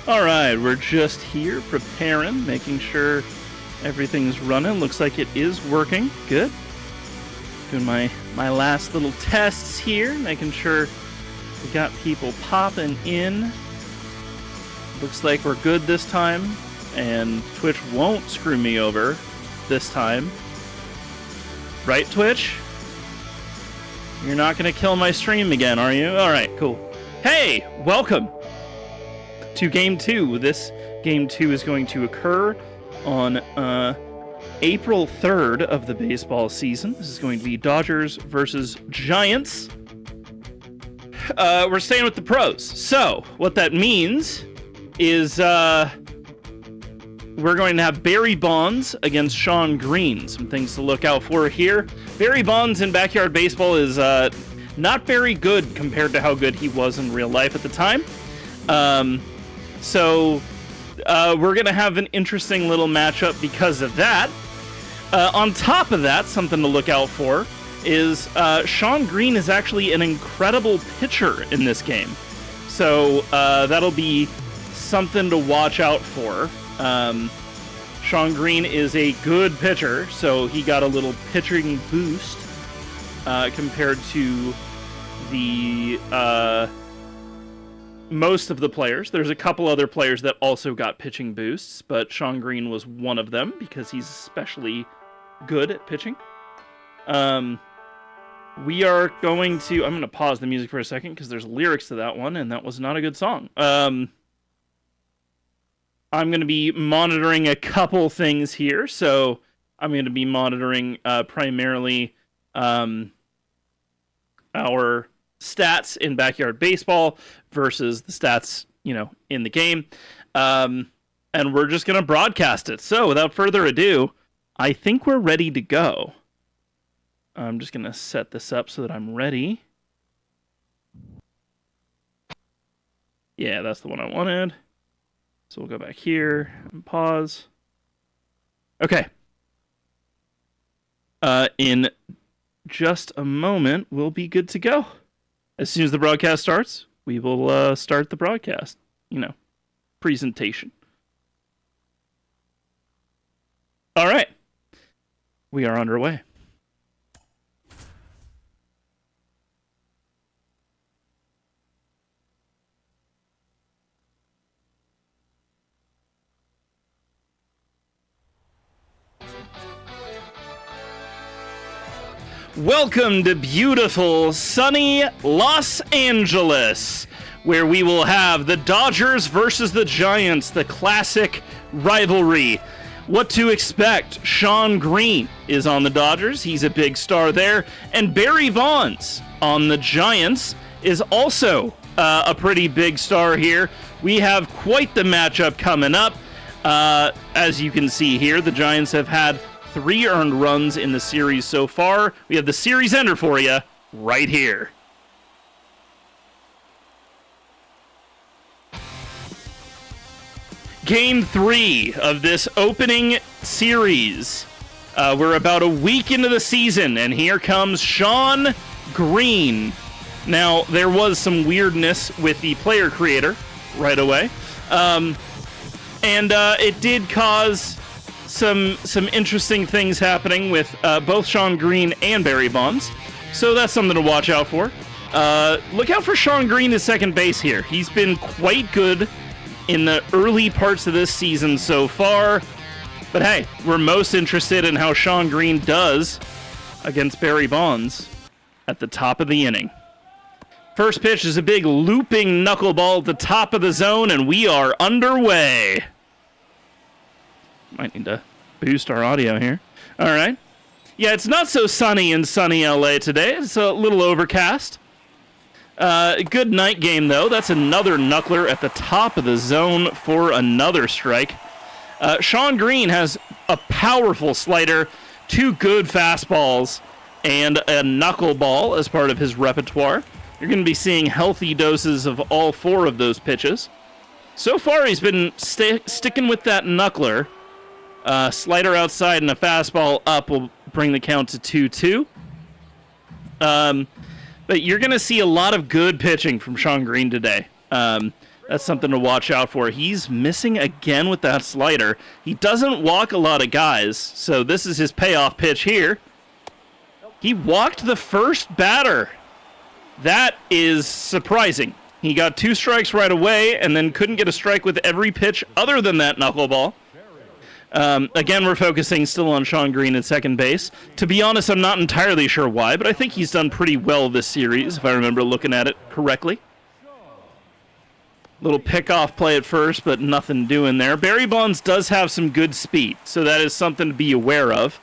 All right, we're just here preparing, making sure everything's running. Looks like it is working. Good. Doing my last little tests here, making sure we got people popping in. Looks like we're good this time, and Twitch won't screw me over this time. Right, Twitch? You're not going to kill my stream again, are you? All right, cool. Hey, welcome to Game 2. This Game 2 is going to occur on April 3rd of the baseball season. This is going to be Dodgers versus Giants. We're staying with the pros. So, what that means is we're going to have Barry Bonds against Sean Green. Some things to look out for here. Barry Bonds in backyard baseball is not very good compared to how good he was in real life at the time. So we're going to have an interesting little matchup because of that. On top of that, something to look out for is Sean Green is actually an incredible pitcher in this game. So that'll be something to watch out for. Sean Green is a good pitcher, so he got a little pitching boost compared to the most of the players. There's a couple other players that also got pitching boosts, but Sean Green was one of them because he's especially good at pitching. We are going to... I'm going to pause the music for a second because there's lyrics to that one, and that was not a good song. I'm going to be monitoring a couple things here, so I'm going to be monitoring primarily our stats in backyard baseball versus the stats, in the game. And we're just going to broadcast it. So without further ado, I think we're ready to go. I'm just going to set this up so that I'm ready. Yeah, that's the one I wanted. So we'll go back here and pause. Okay. In just a moment, we'll be good to go. As soon as the broadcast starts, we will start the broadcast, presentation. All right. We are underway. Welcome to beautiful, sunny Los Angeles, where we will have the Dodgers versus the Giants, the classic rivalry. What to expect? Sean Green is on the Dodgers. He's a big star there. And Barry Bonds on the Giants is also a pretty big star here. We have quite the matchup coming up. As you can see here, the Giants have had 3 earned runs in the series so far. We have the series ender for you right here. Game 3 of this opening series. We're about a week into the season, and here comes Sean Green. Now, there was some weirdness with the player creator right away. And it did cause some interesting things happening with both Sean Green and Barry Bonds. So that's something to watch out for. Look out for Sean Green at second base here. He's been quite good in the early parts of this season so far. But hey, we're most interested in how Sean Green does against Barry Bonds at the top of the inning. First pitch is a big looping knuckleball at the top of the zone, and we are underway. Might need to boost our audio here. All right. Yeah, it's not so sunny in sunny LA today. It's a little overcast. Good night game, though. That's another knuckler at the top of the zone for another strike. Sean Green has a powerful slider, 2 good fastballs, and a knuckleball as part of his repertoire. You're going to be seeing healthy doses of all 4 of those pitches. So far, he's been sticking with that knuckler. Slider outside and a fastball up will bring the count to 2-2. But you're going to see a lot of good pitching from Sean Green today. That's something to watch out for. He's missing again with that slider. He doesn't walk a lot of guys, so this is his payoff pitch here. He walked the first batter. That is surprising. He got 2 strikes right away and then couldn't get a strike with every pitch other than that knuckleball. Again, we're focusing still on Sean Green at second base. To be honest, I'm not entirely sure why, but I think he's done pretty well this series, if I remember looking at it correctly. Little pickoff play at first, but nothing doing there. Barry Bonds does have some good speed, so that is something to be aware of.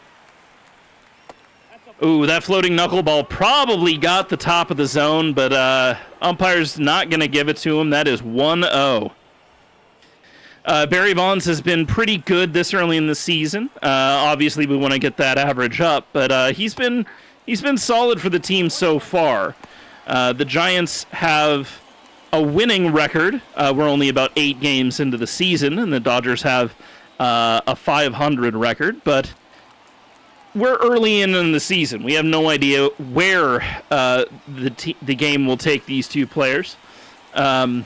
Ooh, that floating knuckleball probably got the top of the zone, but umpire's not going to give it to him. That is 1-0. Barry Bonds has been pretty good this early in the season. Obviously, we want to get that average up, but he's been solid for the team so far. The Giants have a winning record. We're only about 8 games into the season, and the Dodgers have a 500 record, but we're early in the season. We have no idea where the game will take these two players. You're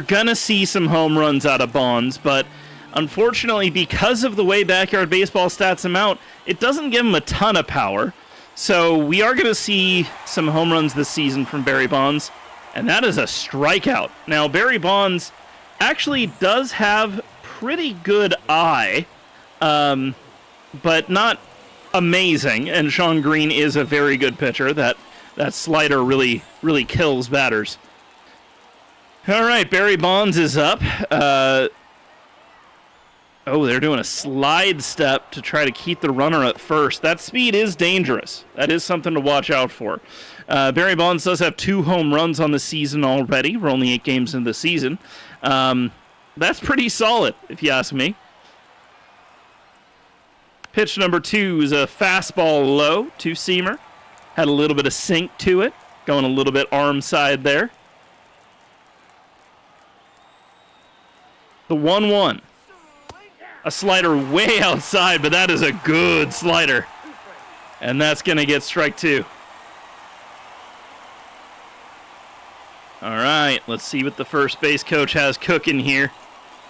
going to see some home runs out of Bonds, but unfortunately, because of the way Backyard Baseball stats him out, it doesn't give him a ton of power. So we are going to see some home runs this season from Barry Bonds, and that is a strikeout. Now, Barry Bonds actually does have pretty good eye, but not amazing, and Sean Green is a very good pitcher. That slider really kills batters. All right, Barry Bonds is up. They're doing a slide step to try to keep the runner at first. That speed is dangerous. That is something to watch out for. Barry Bonds does have 2 home runs on the season already. We're only 8 games into the season. That's pretty solid, if you ask me. Pitch number 2 is a fastball low, 2-seamer. Had a little bit of sink to it, going a little bit arm side there. The 1-1. A slider way outside, but that is a good slider. And that's going to get strike 2. All right, let's see what the first base coach has cooking here.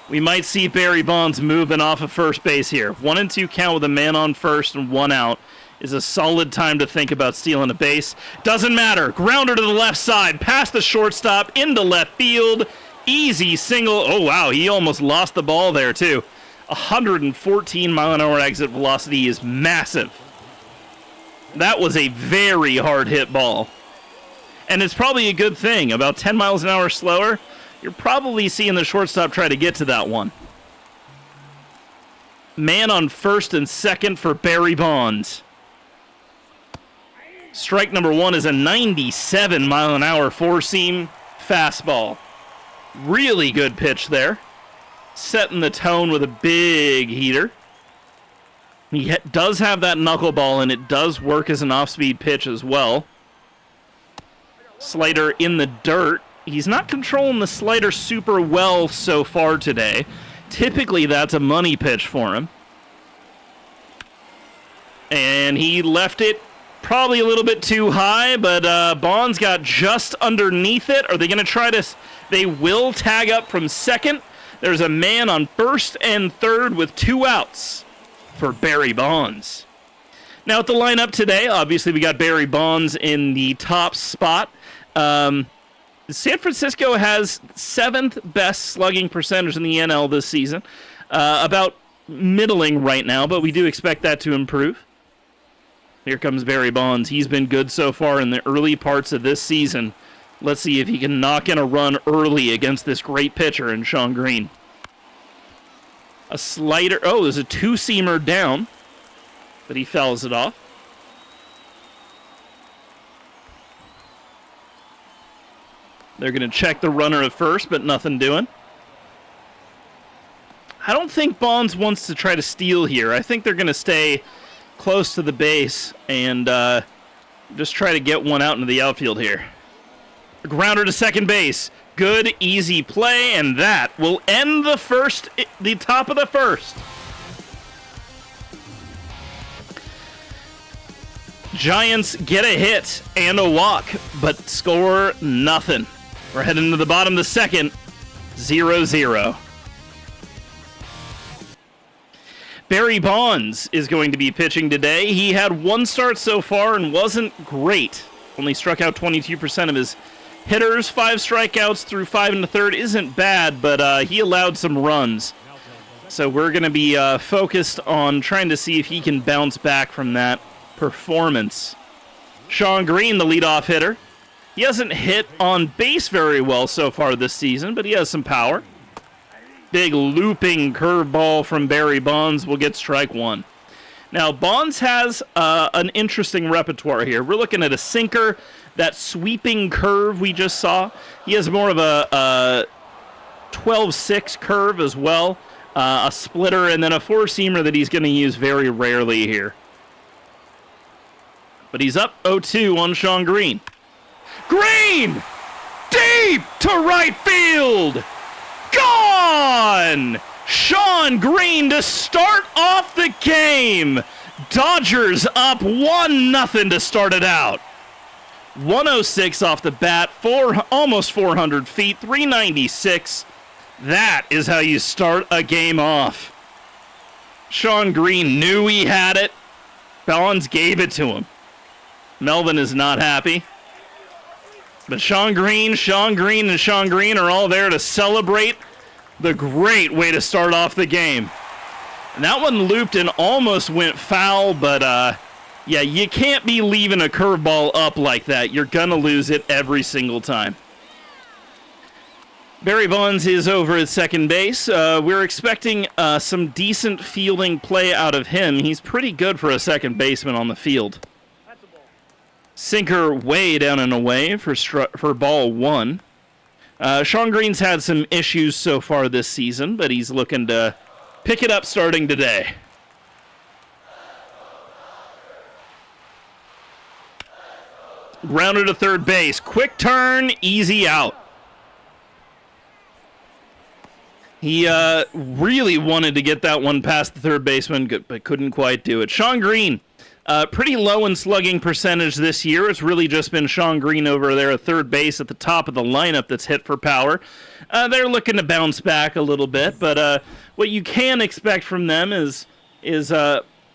We might see Barry Bonds moving off of first base here. 1-2 count with a man on first and 1 out is a solid time to think about stealing a base. Doesn't matter. Grounder to the left side, past the shortstop, into left field. Easy single. Oh, wow, he almost lost the ball there, too. 114-mile-an-hour exit velocity is massive. That was a very hard-hit ball. And it's probably a good thing. About 10 miles an hour slower, you're probably seeing the shortstop try to get to that one. Man on first and second for Barry Bonds. Strike number 1 is a 97-mile-an-hour 4-seam fastball. Really good pitch there. Setting the tone with a big heater. He does have that knuckleball, and it does work as an off-speed pitch as well. Slider in the dirt. He's not controlling the slider super well so far today. Typically, that's a money pitch for him. And he left it probably a little bit too high, but Bonds got just underneath it. Are they going to try to... They will tag up from second. There's a man on first and third with 2 outs for Barry Bonds. Now at the lineup today, obviously we got Barry Bonds in the top spot. San Francisco has 7th best slugging percentage in the NL this season. About middling right now, but we do expect that to improve. Here comes Barry Bonds. He's been good so far in the early parts of this season. Let's see if he can knock in a run early against this great pitcher in Sean Green. A slider. Oh, there's a 2-seamer down, but he fouls it off. They're going to check the runner at first, but nothing doing. I don't think Bonds wants to try to steal here. I think they're going to stay close to the base and just try to get one out into the outfield here. A grounder to second base. Good, easy play, and that will end the top of the first. Giants get a hit and a walk, but score nothing. We're heading to the bottom of the second. 0-0. Barry Bonds is going to be pitching today. He had one start so far and wasn't great. Only struck out 22% of his hitters. 5 strikeouts through 5 1/3 isn't bad, but he allowed some runs. So we're going to be focused on trying to see if he can bounce back from that performance. Sean Green, the leadoff hitter. He hasn't hit on base very well so far this season, but he has some power. Big looping curveball from Barry Bonds will get strike one. Now, Bonds has an interesting repertoire here. We're looking at a sinker, that sweeping curve we just saw. He has more of a 12-6 curve as well, a splitter, and then a four-seamer that he's going to use very rarely here. But he's up 0-2 on Sean Green. Green! Deep to right field! Gone! Sean Green to start off the game. Dodgers up 1-0 to start it out. 106 off the bat, almost 400 feet, 396. That is how you start a game off. Sean Green knew he had it. Bonds gave it to him. Melvin is not happy. But Sean Green, and Sean Green are all there to celebrate the great way to start off the game. And that one looped and almost went foul, but yeah, you can't be leaving a curveball up like that. You're going to lose it every single time. Barry Bonds is over at second base. We're expecting some decent fielding play out of him. He's pretty good for a second baseman on the field. Sinker way down and away for ball one. Sean Green's had some issues so far this season, but he's looking to pick it up starting today. Grounded to third base. Quick turn, easy out. He really wanted to get that one past the third baseman, but couldn't quite do it. Sean Green. Pretty low in slugging percentage this year. It's really just been Sean Green over there at third base at the top of the lineup that's hit for power. They're looking to bounce back a little bit, but what you can expect from them is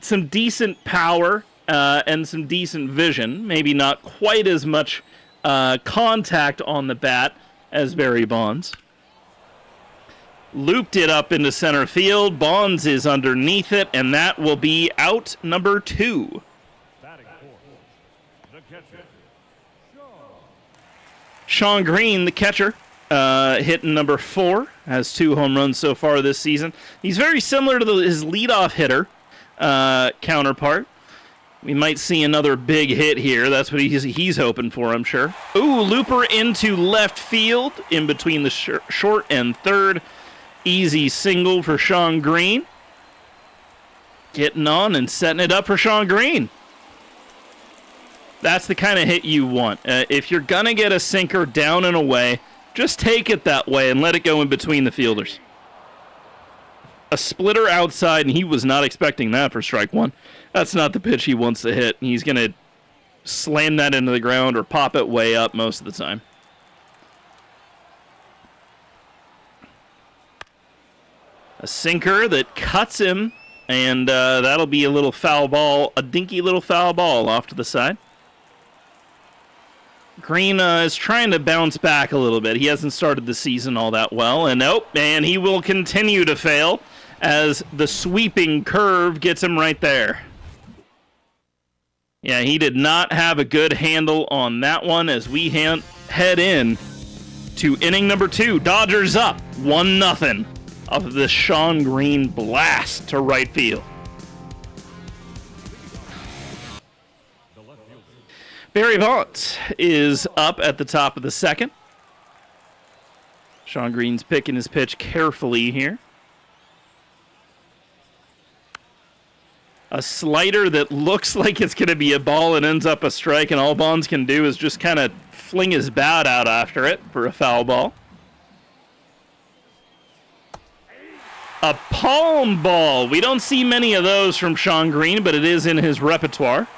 some decent power and some decent vision. Maybe not quite as much contact on the bat as Barry Bonds. Looped it up into center field. Bonds is underneath it, and that will be out number 2. Sean Green, the catcher, hitting number 4, has 2 home runs so far this season. He's very similar to his leadoff hitter counterpart. We might see another big hit here. That's what he's hoping for, I'm sure. Ooh, looper into left field in between the short and third. Easy single for Sean Green. Getting on and setting it up for Sean Green. That's the kind of hit you want. If you're going to get a sinker down and away, just take it that way and let it go in between the fielders. A splitter outside, and he was not expecting that for strike one. That's not the pitch he wants to hit. He's going to slam that into the ground or pop it way up most of the time. A sinker that cuts him, and that'll be a little foul ball, a dinky little foul ball off to the side. Green is trying to bounce back a little bit. He hasn't started the season all that well, and and he will continue to fail as the sweeping curve gets him right there. Yeah, he did not have a good handle on that one as we head in to inning number 2. Dodgers up 1-0. Of the Sean Green blast to right field. Barry Bonds is up at the top of the second. Sean Green's picking his pitch carefully here. A slider that looks like it's going to be a ball and ends up a strike, and all Bonds can do is just kind of fling his bat out after it for a foul ball. A palm ball. We don't see many of those from Sean Green, but it is in his repertoire.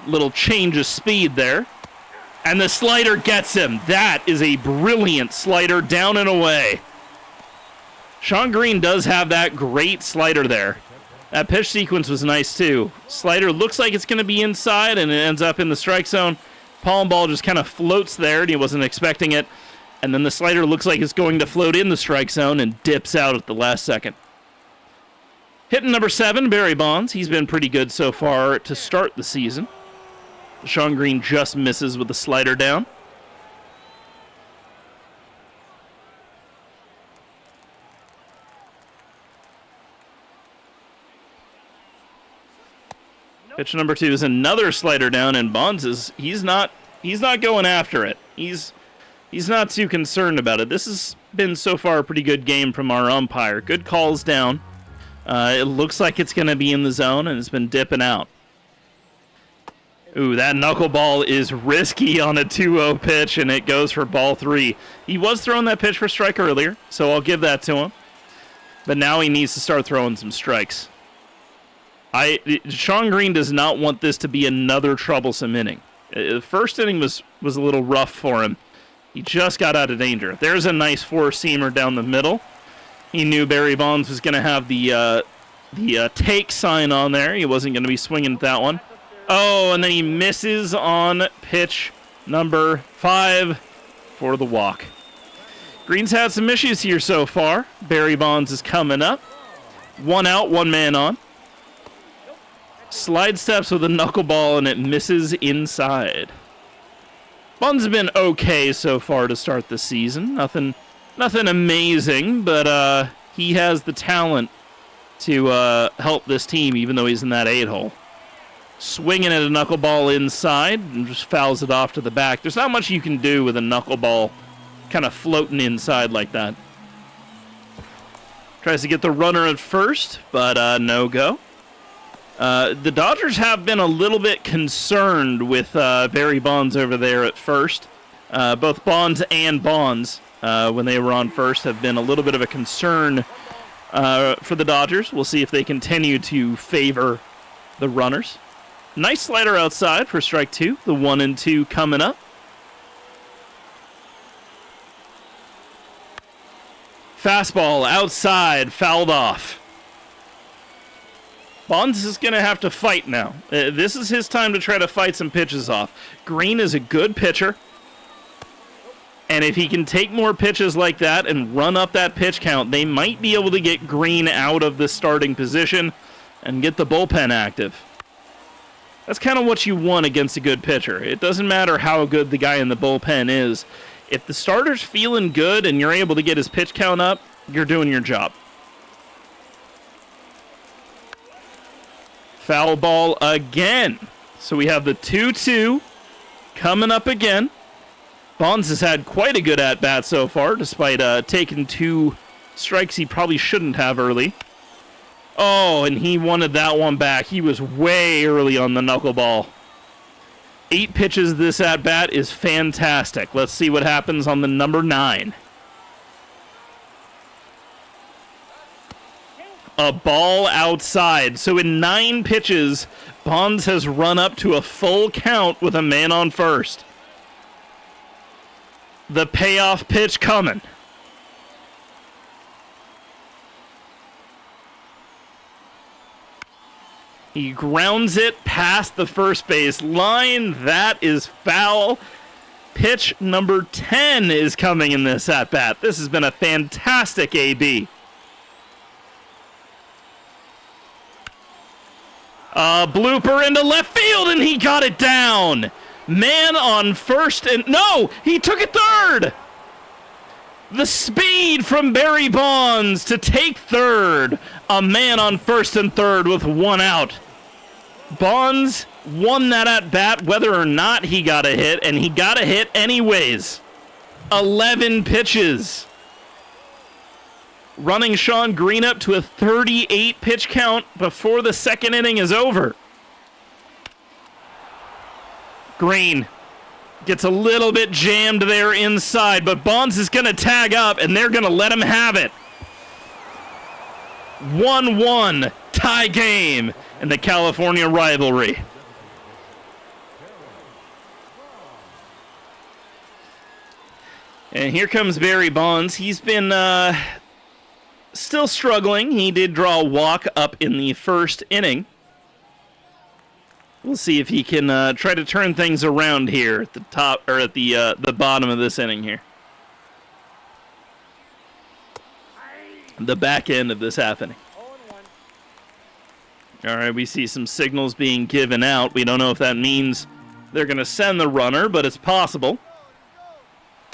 Little change of speed there. And the slider gets him. That is a brilliant slider down and away. Sean Green does have that great slider there. That pitch sequence was nice too. Slider looks like it's going to be inside and it ends up in the strike zone. Palm ball just kind of floats there and he wasn't expecting it. And then the slider looks like it's going to float in the strike zone and dips out at the last second. Hitting number 7, Barry Bonds. He's been pretty good so far to start the season. Sean Green just misses with the slider down. Pitch number 2 is another slider down, and Bonds he's not going after it. He's not too concerned about it. This has been so far a pretty good game from our umpire. Good calls down. It looks like it's going to be in the zone, and it's been dipping out. Ooh, that knuckleball is risky on a 2-0 pitch, and it goes for ball 3. He was throwing that pitch for strike earlier, so I'll give that to him. But now he needs to start throwing some strikes. Sean Green does not want this to be another troublesome inning. The first inning was a little rough for him. He just got out of danger. There's a nice four-seamer down the middle. He knew Barry Bonds was going to have the take sign on there. He wasn't going to be swinging at that one. Oh, and then he misses on pitch number 5 for the walk. Green's had some issues here so far. Barry Bonds is coming up. 1 out, 1 man on. Slide steps with a knuckleball, and it misses inside. Bonds has been okay so far to start the season. Nothing amazing, but he has the talent to help this team, even though he's in that 8-hole. Swinging at a knuckleball inside and just fouls it off to the back. There's not much you can do with a knuckleball kind of floating inside like that. Tries to get the runner at first, but no go. The Dodgers have been a little bit concerned with Barry Bonds over there at first. Both Bonds and Bonds, when they were on first, have been a little bit of a concern for the Dodgers. We'll see if they continue to favor the runners. Nice slider outside for strike 2. The 1 and 2 coming up. Fastball outside, fouled off. Bonds is going to have to fight now. This is his time to try to fight some pitches off. Green is a good pitcher. And if he can take more pitches like that and run up that pitch count, they might be able to get Green out of the starting position and get the bullpen active. That's kind of what you want against a good pitcher. It doesn't matter how good the guy in the bullpen is. If the starter's feeling good and you're able to get his pitch count up, you're doing your job. Foul ball again. So we have the 2-2 coming up again. Bonds has had quite a good at-bat so far, despite taking 2 strikes he probably shouldn't have early. Oh, and he wanted that one back. He was way early on the knuckleball. 8 pitches this at-bat is fantastic. Let's see what happens on the number 9. A ball outside. So in 9 pitches, Bonds has run up to a full count with a man on first. The payoff pitch coming. He grounds it past the first base line. That is foul. Pitch number 10 is coming in this at-bat. This has been a fantastic AB. A blooper into left field, and he got it down. Man on first, and no, he took it third. The speed from Barry Bonds to take third. A man on first and third with 1 out. Bonds won that at bat whether or not he got a hit, and he got a hit anyways. 11 pitches. Running Sean Green up to a 38 pitch count before the second inning is over. Green gets a little bit jammed there inside, but Bonds is going to tag up, and they're going to let him have it. 1-1 tie game in the California rivalry. And here comes Barry Bonds. He's been still struggling. He did draw a walk up in the first inning. We'll see if he can try to turn things around here at the top or at the bottom of this inning here. The back end of this half inning. All right, we see some signals being given out. We don't know if that means they're going to send the runner, but it's possible.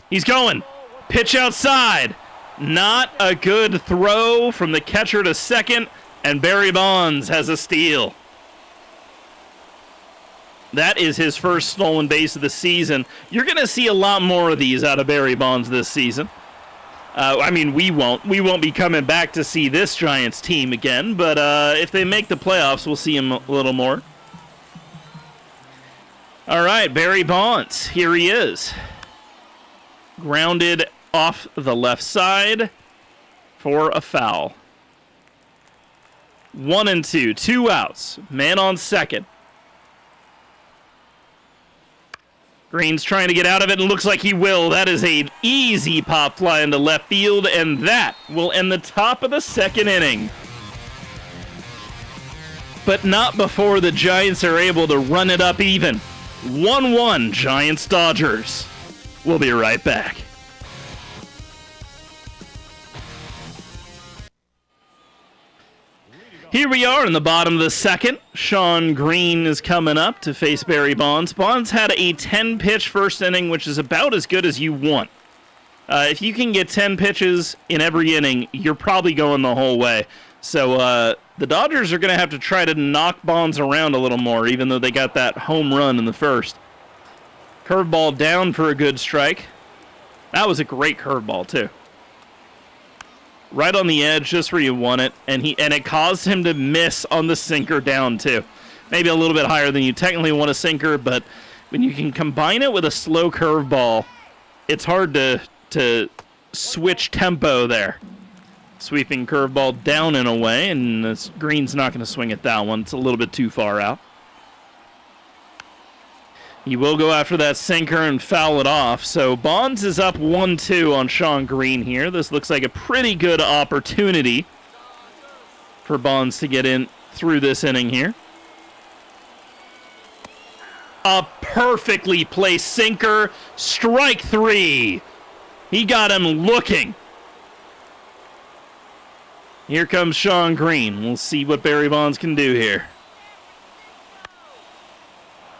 He's going. Pitch outside. Not a good throw from the catcher to second, and Barry Bonds has a steal. That is his first stolen base of the season. You're going to see a lot more of these out of Barry Bonds this season. I mean, we won't. We won't be coming back to see this Giants team again, but if they make the playoffs, we'll see him a little more. All right, Barry Bonds. Here he is. Grounded off the left side for a foul. 1-2, 2 outs. Man on second. Green's trying to get out of it, and looks like he will. That is an easy pop fly into left field, and that will end the top of the second inning. But not before the Giants are able to run it up even. 1-1, Giants-Dodgers. We'll be right back. Here we are in the bottom of the second. Shawn Green is coming up to face Barry Bonds. Bonds had a 10-pitch first inning, which is about as good as you want. If you can get 10 pitches in every inning, you're probably going the whole way. So the Dodgers are going to have to try to knock Bonds around a little more, even though they got that home run in the first. Curveball down for a good strike. That was a great curveball, too. Right on the edge, just where you want it, and it caused him to miss on the sinker down too. Maybe a little bit higher than you technically want a sinker, but when you can combine it with a slow curveball, it's hard to switch tempo there. Sweeping curveball down and away, and Green's not going to swing at that one. It's a little bit too far out. He will go after that sinker and foul it off. So Bonds is up 1-2 on Shawn Green here. This looks like a pretty good opportunity for Bonds to get in through this inning here. A perfectly placed sinker. Strike three. He got him looking. Here comes Shawn Green. We'll see what Barry Bonds can do here.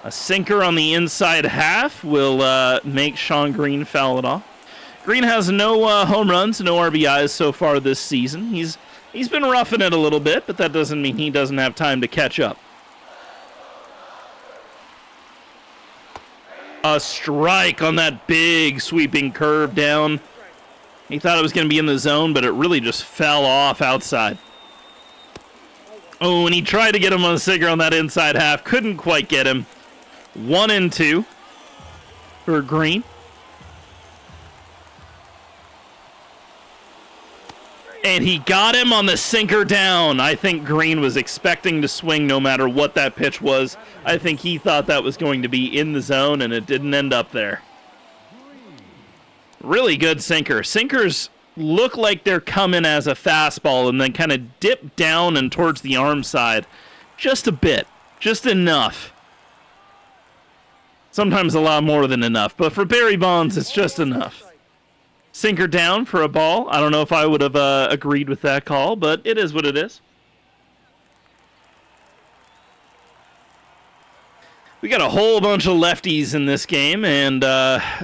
A sinker on the inside half will make Shawn Green foul it off. Green has no home runs, no RBIs so far this season. He's been roughing it a little bit, but that doesn't mean he doesn't have time to catch up. A strike on that big sweeping curve down. He thought it was going to be in the zone, but it really just fell off outside. Oh, and he tried to get him on a sinker on that inside half. Couldn't quite get him. 1-2 for Green. And he got him on the sinker down. I think Green was expecting to swing no matter what that pitch was. I think he thought that was going to be in the zone, and it didn't end up there. Really good sinker. Sinkers look like they're coming as a fastball and then kind of dip down and towards the arm side. Just a bit. Just enough. Sometimes a lot more than enough. But for Barry Bonds, it's just enough. Sinker down for a ball. I don't know if I would have agreed with that call, but it is what it is. We got a whole bunch of lefties in this game, and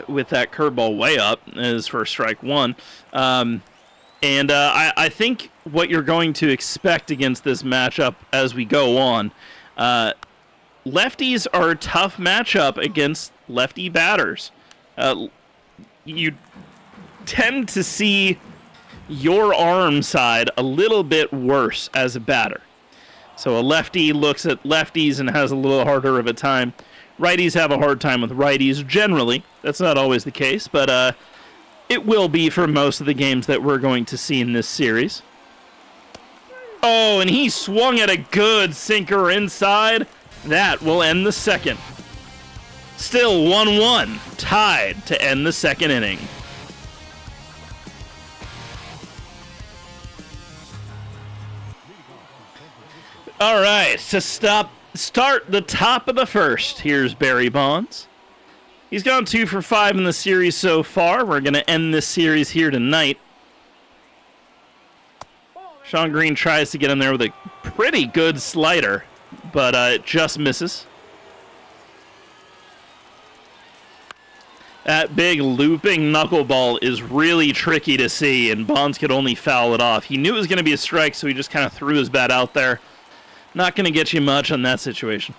with that curveball way up is for strike one. I think what you're going to expect against this matchup as we go on, lefties are a tough matchup against lefty batters. You tend to see your arm side a little bit worse as a batter. So a lefty looks at lefties and has a little harder of a time. Righties have a hard time with righties generally. That's not always the case, but it will be for most of the games that we're going to see in this series. Oh, and he swung at a good sinker inside. That will end the second. Still 1-1, tied to end the second inning. All right, to start the top of the first, here's Barry Bonds. He's gone 2 for 5 in the series so far. We're going to end this series here tonight. Sean Green tries to get in there with a pretty good slider, but it just misses. That big looping knuckleball is really tricky to see, and Bonds could only foul it off. He knew it was going to be a strike, so he just kind of threw his bat out there. Not going to get you much on that situation.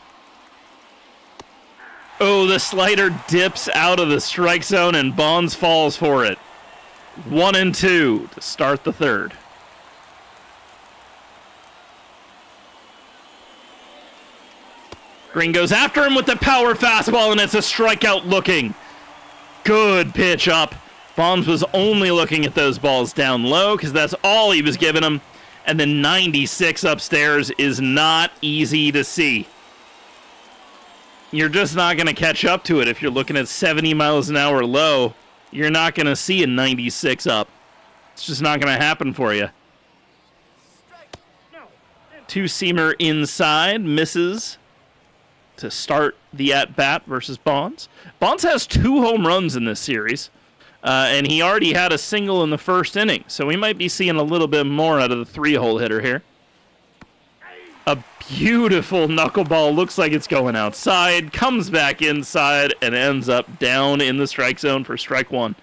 Oh, the slider dips out of the strike zone, and Bonds falls for it. 1-2 to start the third. Green goes after him with the power fastball, and it's a strikeout looking. Good pitch up. Bonds was only looking at those balls down low because that's all he was giving him. And the 96 upstairs is not easy to see. You're just not going to catch up to it. If you're looking at 70 miles an hour low, you're not going to see a 96 up. It's just not going to happen for you. Two-seamer inside, misses to start the at-bat versus Bonds. Bonds has 2 home runs in this series, and he already had a single in the first inning, so we might be seeing a little bit more out of the 3-hole hitter here. A beautiful knuckleball, looks like it's going outside, comes back inside, and ends up down in the strike zone for strike 1.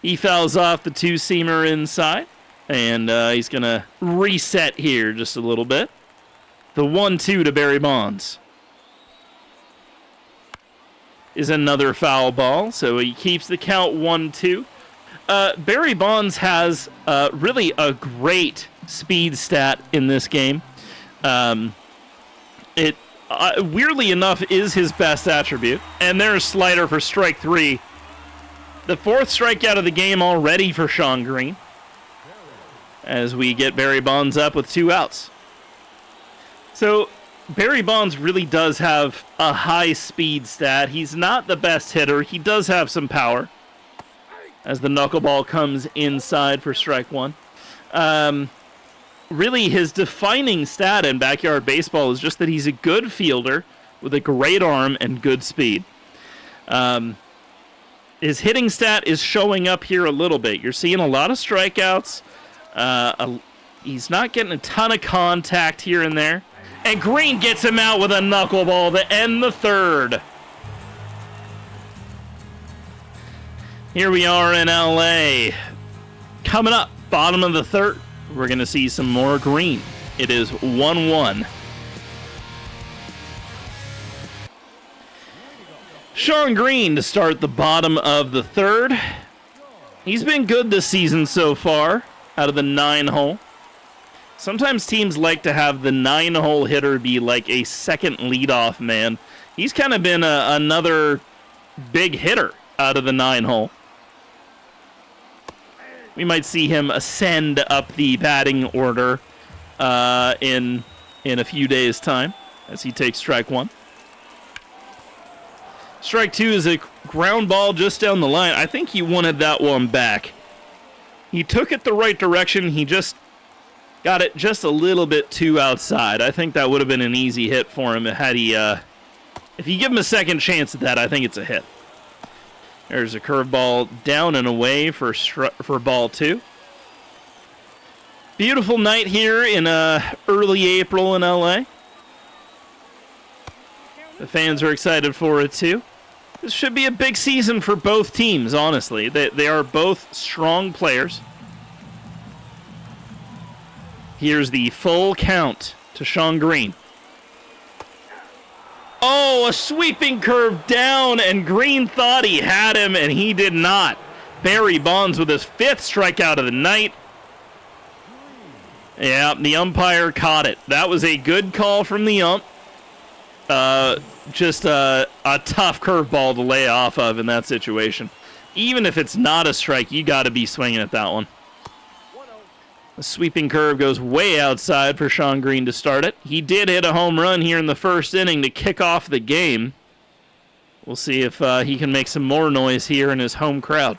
He fouls off the two-seamer inside, and he's going to reset here just a little bit. The 1-2 to Barry Bonds is another foul ball, so he keeps the count 1-2. Barry Bonds has really a great speed stat in this game. It weirdly enough is his best attribute, and there's slider for strike 3. The 4th strikeout of the game already for Sean Green, as we get Barry Bonds up with 2 outs. So Barry Bonds really does have a high speed stat. He's not the best hitter. He does have some power, as the knuckleball comes inside for strike 1. Really, his defining stat in backyard baseball is just that he's a good fielder with a great arm and good speed. His hitting stat is showing up here a little bit. You're seeing a lot of strikeouts. He's not getting a ton of contact here and there. And Green gets him out with a knuckleball to end the third. Here we are in LA. Coming up, bottom of the third, we're going to see some more Green. It is 1-1. Sean Green to start the bottom of the third. He's been good this season so far, out of the 9-hole. Sometimes teams like to have the 9-hole hitter be like a second leadoff man. He's kind of been another big hitter out of the 9-hole. We might see him ascend up the batting order in a few days' time as he takes strike 1. Strike 2 is a ground ball just down the line. I think he wanted that one back. He took it the right direction. He just got it just a little bit too outside. I think that would have been an easy hit for him had he, if you give him a second chance at that, I think it's a hit. There's a curveball down and away for ball 2. Beautiful night here in early April in LA. The fans are excited for it too. This should be a big season for both teams, honestly. They are both strong players. Here's the full count to Sean Green. Oh, a sweeping curve down, and Green thought he had him, and he did not. Barry Bonds with his 5th strikeout of the night. Yeah, the umpire caught it. That was a good call from the ump. Just a tough curveball to lay off of in that situation. Even if it's not a strike, you got to be swinging at that one. The sweeping curve goes way outside for Sean Green to start it. He did hit a home run here in the first inning to kick off the game. We'll see if he can make some more noise here in his home crowd.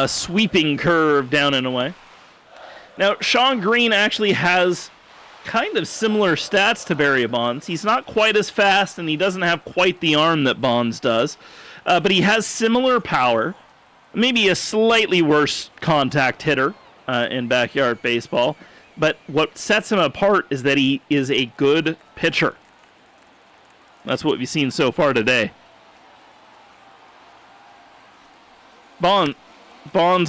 sweeping curve down and away. Now, Sean Green actually has kind of similar stats to Barry Bonds. He's not quite as fast, and he doesn't have quite the arm that Bonds does, but he has similar power, maybe a slightly worse contact hitter in backyard baseball. But what sets him apart is that he is a good pitcher. That's what we've seen so far today. Bonds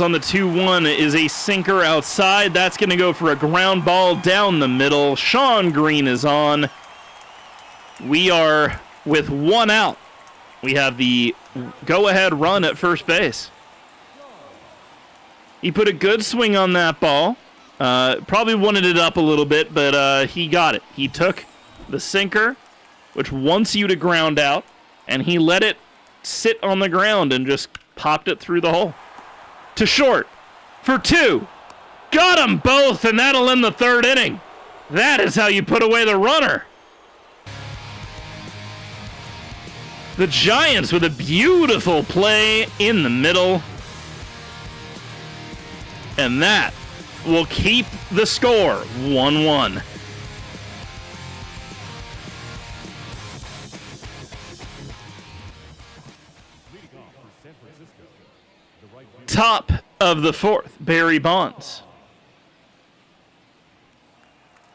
on the 2-1 is a sinker outside. That's going to go for a ground ball down the middle. Sean Green is on. We are with one out. We have the go-ahead run at first base. He put a good swing on that ball. Probably wanted it up a little bit, but he got it. He took the sinker, which wants you to ground out, and he let it sit on the ground and just popped it through the hole. To short for 2. Got them both, and that'll end the third inning. That is how you put away the runner. The Giants with a beautiful play in the middle. And that will keep the score 1-1. Top of the fourth, Barry Bonds.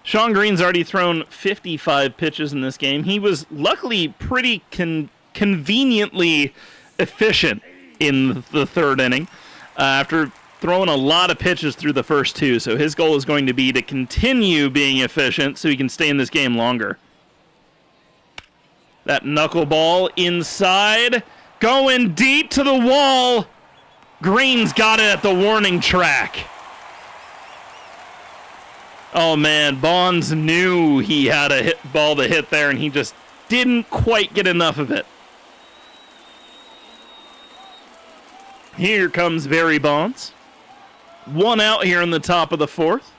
Sean Green's already thrown 55 pitches in this game. He was luckily pretty conveniently efficient in the third inning after throwing a lot of pitches through the first 2. So his goal is going to be to continue being efficient so he can stay in this game longer. That knuckleball inside, going deep to the wall. Green's got it at the warning track. Oh, man, Bonds knew he had a ball to hit there, and he just didn't quite get enough of it. Here comes Barry Bonds. One out here in the top of the fourth.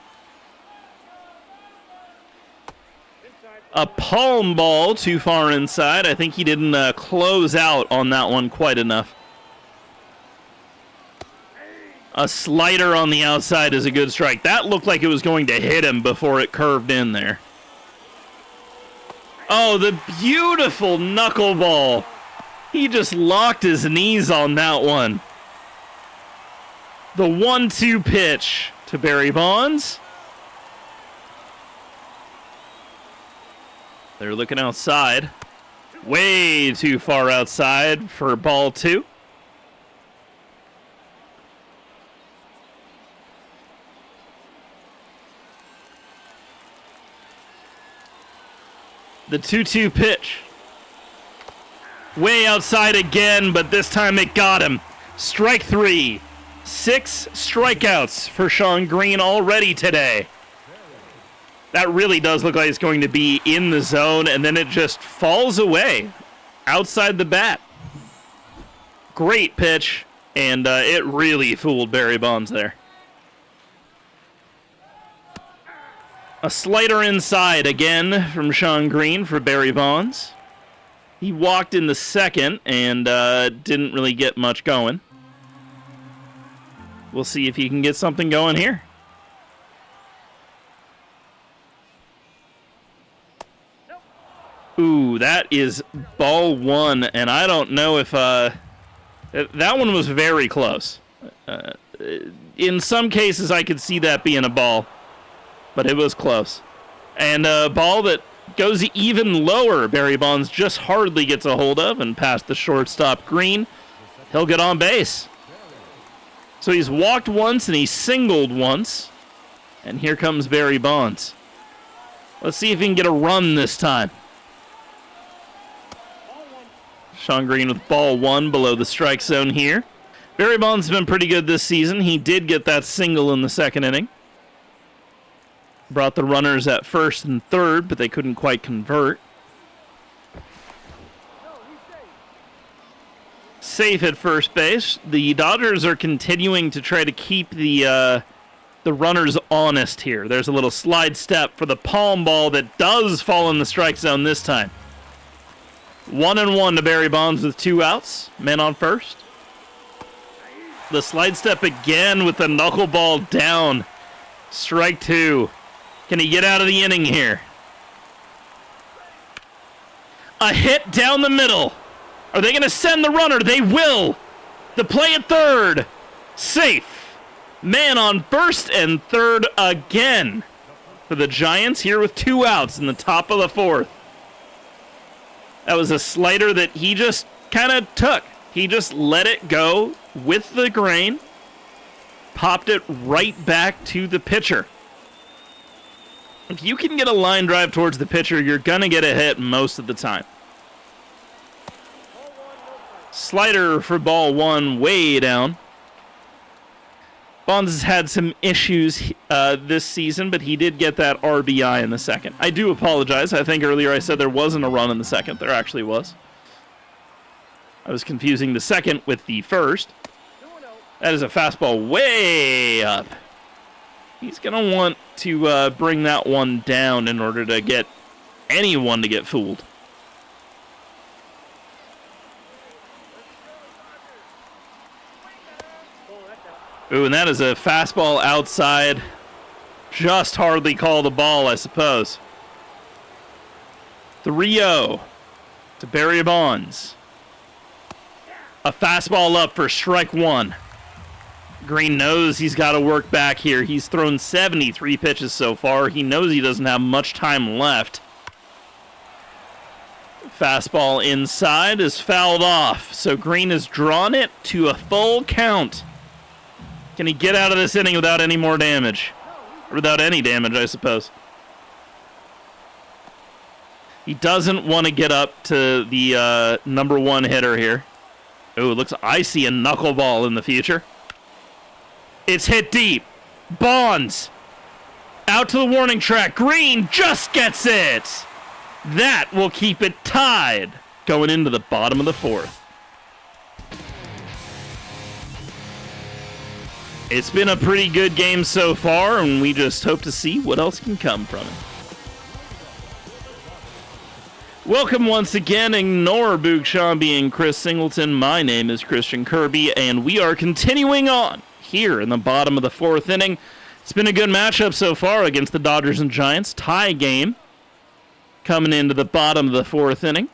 A palm ball too far inside. I think he didn't close out on that one quite enough. A slider on the outside is a good strike. That looked like it was going to hit him before it curved in there. Oh, the beautiful knuckleball. He just locked his knees on that one. The 1-2 pitch to Barry Bonds. They're looking outside. Way too far outside for ball 2. The 2-2 pitch. Way outside again, but this time it got him. Strike 3. 6 strikeouts for Sean Green already today. That really does look like it's going to be in the zone, and then it just falls away outside the bat. Great pitch, and it really fooled Barry Bonds there. A slider inside again from Sean Green for Barry Bonds. He walked in the second and didn't really get much going. We'll see if he can get something going here. Ooh, that is ball 1, and I don't know if that one was very close. In some cases, I could see that being a ball, but it was close. And a ball that goes even lower, Barry Bonds just hardly gets a hold of, and past the shortstop Green, he'll get on base. So he's walked once and he's singled once, and here comes Barry Bonds. Let's see if he can get a run this time. Sean Green with ball 1 below the strike zone here. Barry Bonds has been pretty good this season. He did get that single in the second inning. Brought the runners at first and third, but they couldn't quite convert. Safe at first base. The Dodgers are continuing to try to keep the runners honest here. There's a little slide step for the palm ball that does fall in the strike zone this time. 1-1 to Barry Bonds with 2 outs. Men on first. The slide step again with the knuckleball down. Strike 2. Can he get out of the inning here? A hit down the middle. Are they going to send the runner? They will. The play at third. Safe. Man on first and third again for the Giants here with 2 outs in the top of the 4th. That was a slider that he just kind of took. He just let it go with the grain, popped it right back to the pitcher. If you can get a line drive towards the pitcher, you're going to get a hit most of the time. Slider for ball 1, way down. Bonds has had some issues this season, but he did get that RBI in the second. I do apologize. I think earlier I said there wasn't a run in the second. There actually was. I was confusing the second with the first. That is a fastball way up. He's going to want to bring that one down in order to get anyone to get fooled. Ooh, and that is a fastball outside. Just hardly called a ball, I suppose. 3-0 to Barry Bonds. A fastball up for strike 1. Green knows he's got to work back here. He's thrown 73 pitches so far. He knows he doesn't have much time left. Fastball inside is fouled off. So Green has drawn it to a full count. Can he get out of this inning without any more damage? Or without any damage, I suppose. He doesn't want to get up to the number 1 hitter here. Oh, it looks icy, a knuckleball in the future. It's hit deep. Bonds. Out to the warning track. Green just gets it. That will keep it tied going into the bottom of the 4th. It's been a pretty good game so far, and we just hope to see what else can come from it. Welcome once again. Ignore Boog Shambi and Chris Singleton. My name is Christian Kirby, and we are continuing on here in the bottom of the 4th inning. It's been a good matchup so far against the Dodgers and Giants. Tie game coming into the bottom of the 4th inning.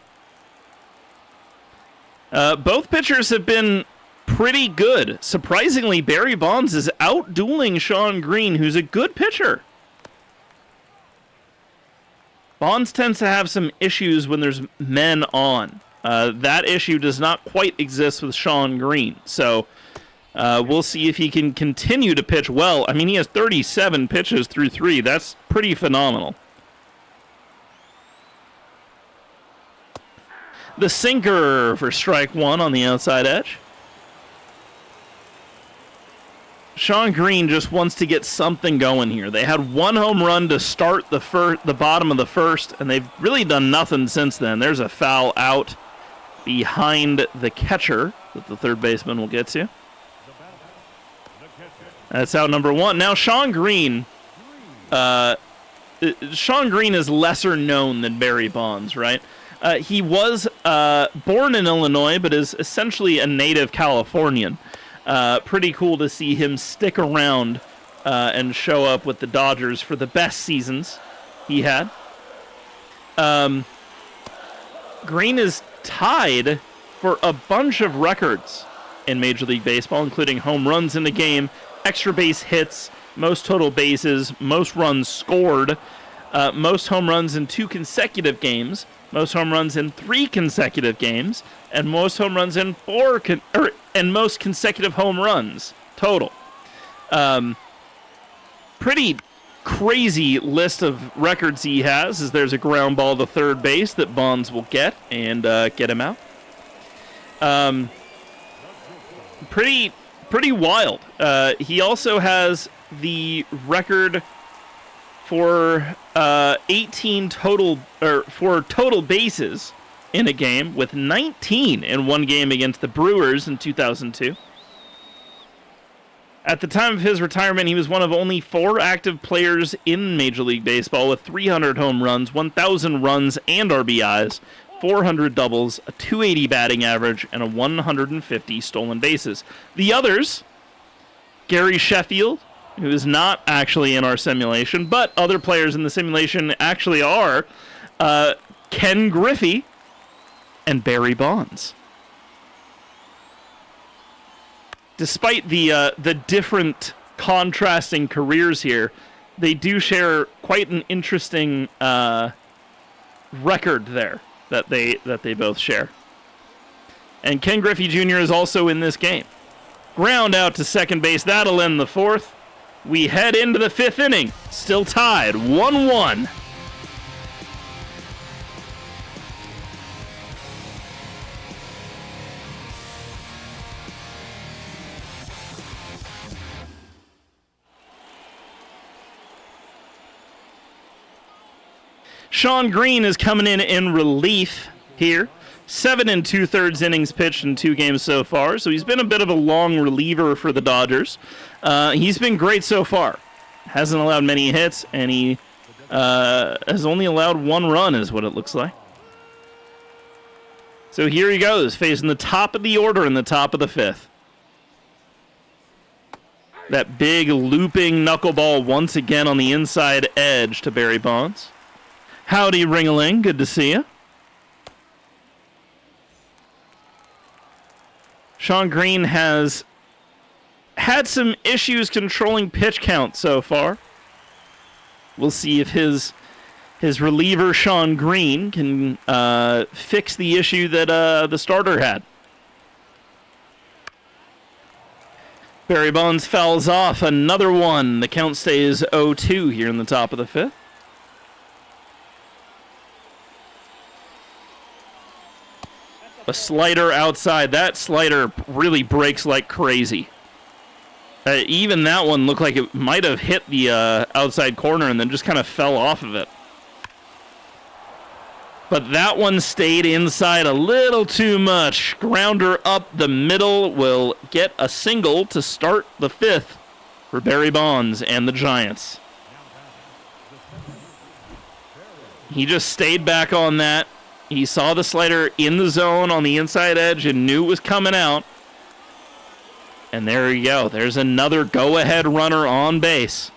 Both pitchers have been pretty good. Surprisingly, Barry Bonds is out-dueling Shawn Green, who's a good pitcher. Bonds tends to have some issues when there's men on. That issue does not quite exist with Shawn Green. So we'll see if he can continue to pitch well. I mean, he has 37 pitches through 3. That's pretty phenomenal. The sinker for strike 1 on the outside edge. Shawn Green just wants to get something going here. They had 1 home run to start the bottom of the 1st, and they've really done nothing since then. There's a foul out behind the catcher that the third baseman will get to. That's out number 1. Now Shawn Green is lesser known than Barry Bonds, right? He was born in Illinois, but is essentially a native Californian. Pretty cool to see him stick around and show up with the Dodgers for the best seasons he had. Green is tied for a bunch of records in Major League Baseball, including home runs in the game, extra base hits, most total bases, most runs scored, most home runs in 2 consecutive games, most home runs in 3 consecutive games, and most home runs in 4 and most consecutive home runs total. Pretty crazy list of records he has, as there's a ground ball to third base that Bonds will get and get him out. Pretty wild. He also has the record for 18 total, or for total bases in a game, with 19 in one game against the Brewers in 2002. At the time of his retirement, he was one of only 4 active players in Major League Baseball with 300 home runs, 1,000 runs and RBIs, 400 doubles, a 280 batting average, and a 150 stolen bases. The others, Gary Sheffield, who is not actually in our simulation, but other players in the simulation actually are, Ken Griffey and Barry Bonds. Despite the different contrasting careers here, they do share quite an interesting record there that they both share. And Ken Griffey Jr. is also in this game. Ground out to second base. That'll end the fourth. We head into the fifth inning. Still tied, 1-1. Shawn Green is coming in relief here. 7 2/3 innings pitched in 2 games so far, so he's been a bit of a long reliever for the Dodgers. He's been great so far. Hasn't allowed many hits, and he has only allowed 1 run, is what it looks like. So here he goes, facing the top of the order in the top of the 5th. That big looping knuckleball once again on the inside edge to Barry Bonds. Howdy, Ring-a-ling. Good to see you. Shawn Green has had some issues controlling pitch count so far. We'll see if his reliever, Shawn Green, can fix the issue that the starter had. Barry Bonds fouls off another one. The count stays 0-2 here in the top of the 5th. A slider outside. That slider really breaks like crazy. Even that one looked like it might have hit the outside corner and then just kind of fell off of it. But that one stayed inside a little too much. Grounder up the middle will get a single to start the 5th for Barry Bonds and the Giants. He just stayed back on that. He saw the slider in the zone on the inside edge and knew it was coming out. And there you go. There's another go-ahead runner on base.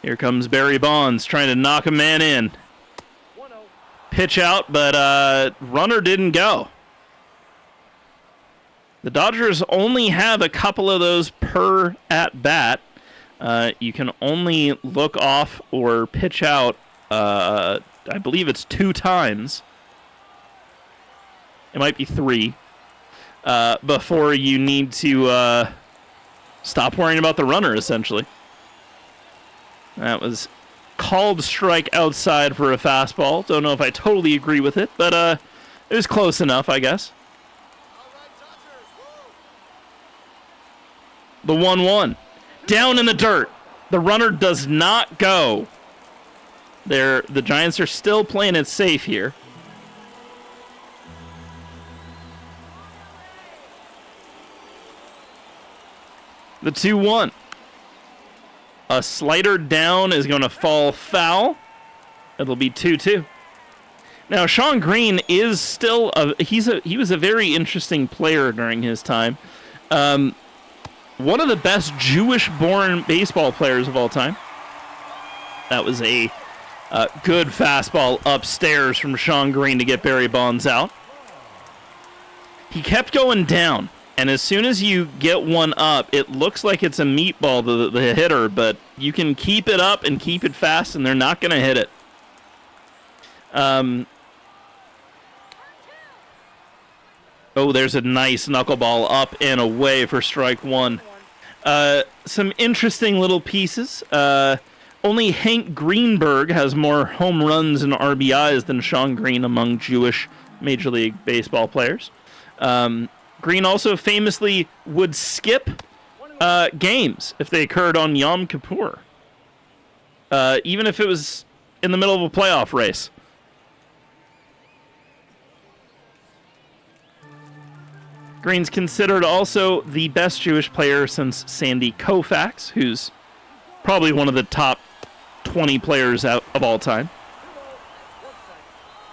Here comes Barry Bonds trying to knock a man in. Pitch out, but runner didn't go. The Dodgers only have a couple of those per at-bat. You can only look off or pitch out I believe it's 2 times. It might be 3. Before you need to stop worrying about the runner, essentially. That was called strike outside for a fastball. Don't know if I totally agree with it, but it was close enough, I guess. The 1-1. Down in the dirt. The runner does not go. The Giants are still playing it safe here. The 2-1. A slider down is going to fall foul. It'll be 2-2. Now, Shawn Green is still he was a very interesting player during his time. One of the best Jewish-born baseball players of all time. That was a good fastball upstairs from Shawn Green to get Barry Bonds out. He kept going down, and as soon as you get one up, it looks like it's a meatball to the hitter, but you can keep it up and keep it fast, and they're not going to hit it. Oh, there's a nice knuckleball up and away for strike 1. Some interesting little pieces. Only Hank Greenberg has more home runs and RBIs than Shawn Green among Jewish Major League Baseball players. Green also famously would skip games if they occurred on Yom Kippur, even if it was in the middle of a playoff race. Green's considered also the best Jewish player since Sandy Koufax, who's probably one of the top 20 players out of all time.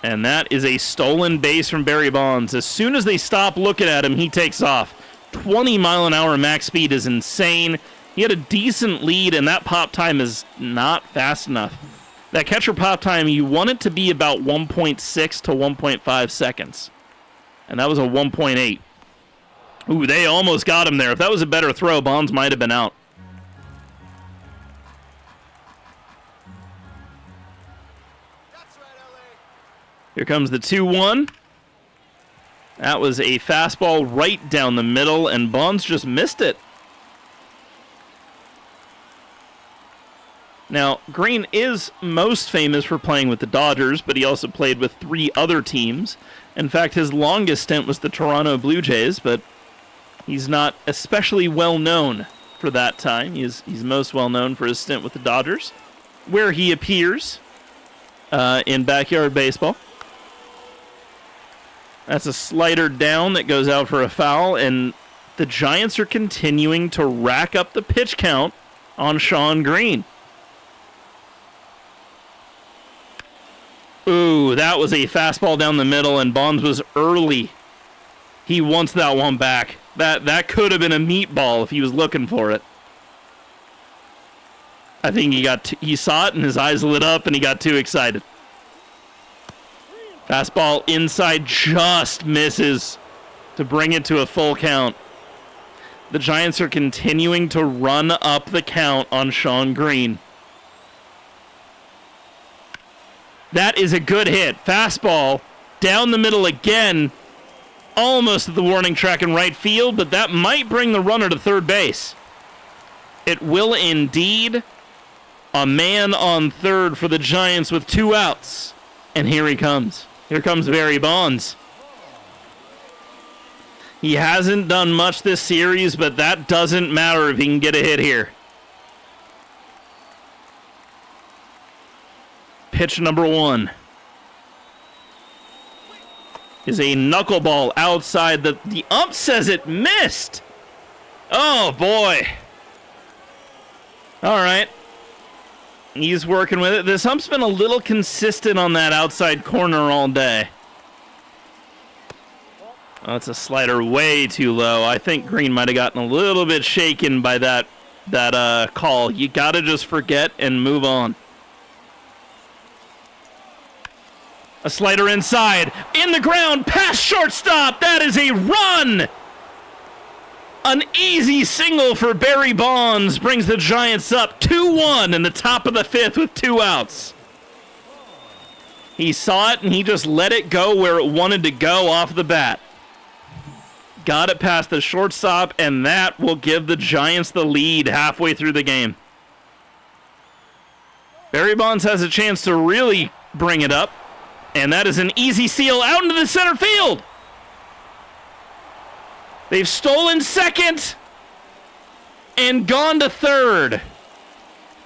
And that is a stolen base from Barry Bonds. As soon as they stop looking at him, he takes off. 20-mile-an-hour max speed is insane. He had a decent lead, and that pop time is not fast enough. That catcher pop time, you want it to be about 1.6 to 1.5 seconds. And that was a 1.8. Ooh, they almost got him there. If that was a better throw, Bonds might have been out. Here comes the 2-1. That was a fastball right down the middle, and Bonds just missed it. Now, Green is most famous for playing with the Dodgers, but he also played with 3 other teams. In fact, his longest stint was the Toronto Blue Jays, but he's not especially well known for that time. He's most well known for his stint with the Dodgers, where he appears in Backyard Baseball. That's a slider down that goes out for a foul, and the Giants are continuing to rack up the pitch count on Shawn Green. Ooh, that was a fastball down the middle, and Bonds was early. He wants that one back. That could have been a meatball if he was looking for it. I think he saw it, and his eyes lit up, and he got too excited. Fastball inside just misses to bring it to a full count. The Giants are continuing to run up the count on Shawn Green. That is a good hit. Fastball down the middle again. Almost at the warning track in right field, but that might bring the runner to third base. It will indeed. A man on third for the Giants with 2 outs. And here he comes. Here comes Barry Bonds. He hasn't done much this series, but that doesn't matter if he can get a hit here. Pitch number 1 is a knuckleball outside. The ump says it missed. Oh, boy. All right. He's working with it. This ump's been a little consistent on that outside corner all day. Oh, it's a slider way too low. I think Green might have gotten a little bit shaken by that call. You got to just forget and move on. A slider inside, in the ground, past shortstop. That is a run. An easy single for Barry Bonds brings the Giants up 2-1 in the top of the 5th with 2 outs. He saw it and he just let it go where it wanted to go off the bat. Got it past the shortstop, and that will give the Giants the lead halfway through the game. Barry Bonds has a chance to really bring it up. And that is an easy seal out into the center field. They've stolen second and gone to third.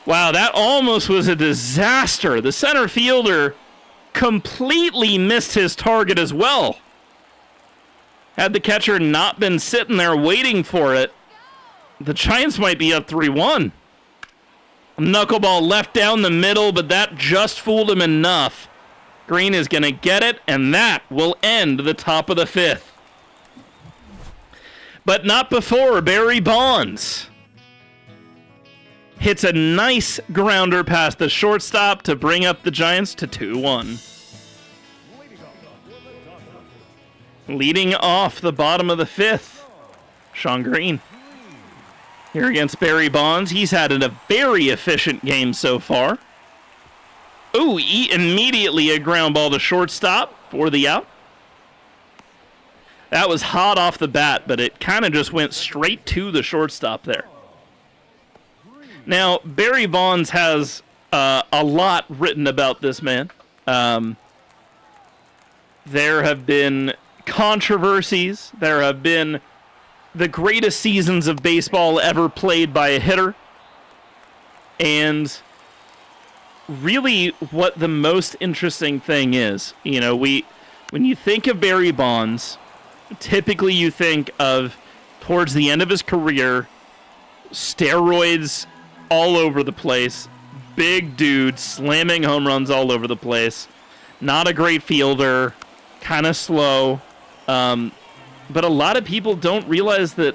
Wow, that almost was a disaster. The center fielder completely missed his target as well. Had the catcher not been sitting there waiting for it, the Giants might be up 3-1. Knuckleball left down the middle, but that just fooled him enough. Green is going to get it, and that will end the top of the 5th. But not before Barry Bonds hits a nice grounder past the shortstop to bring up the Giants to 2-1. Leading off the bottom of the 5th, Shawn Green. Here against Barry Bonds, he's had a very efficient game so far. Ooh, immediately a ground ball to shortstop for the out. That was hot off the bat, but it kind of just went straight to the shortstop there. Now, Barry Bonds has a lot written about this man. There have been controversies. There have been the greatest seasons of baseball ever played by a hitter. And really what the most interesting thing is, when you think of Barry Bonds, typically you think of towards the end of his career, steroids all over the place, big dude slamming home runs all over the place. Not a great fielder, kind of slow. But a lot of people don't realize that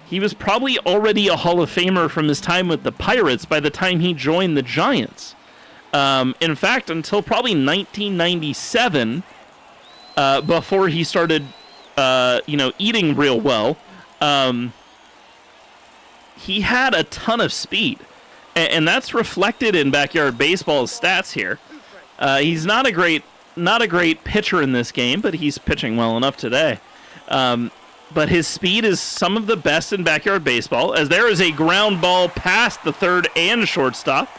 he was probably already a Hall of Famer from his time with the Pirates by the time he joined the Giants. In fact, until probably 1997, before he started, eating real well, he had a ton of speed. And that's reflected in Backyard Baseball's stats here. He's not a great pitcher in this game, but he's pitching well enough today. But his speed is some of the best in Backyard Baseball, as there is a ground ball past the third and shortstop.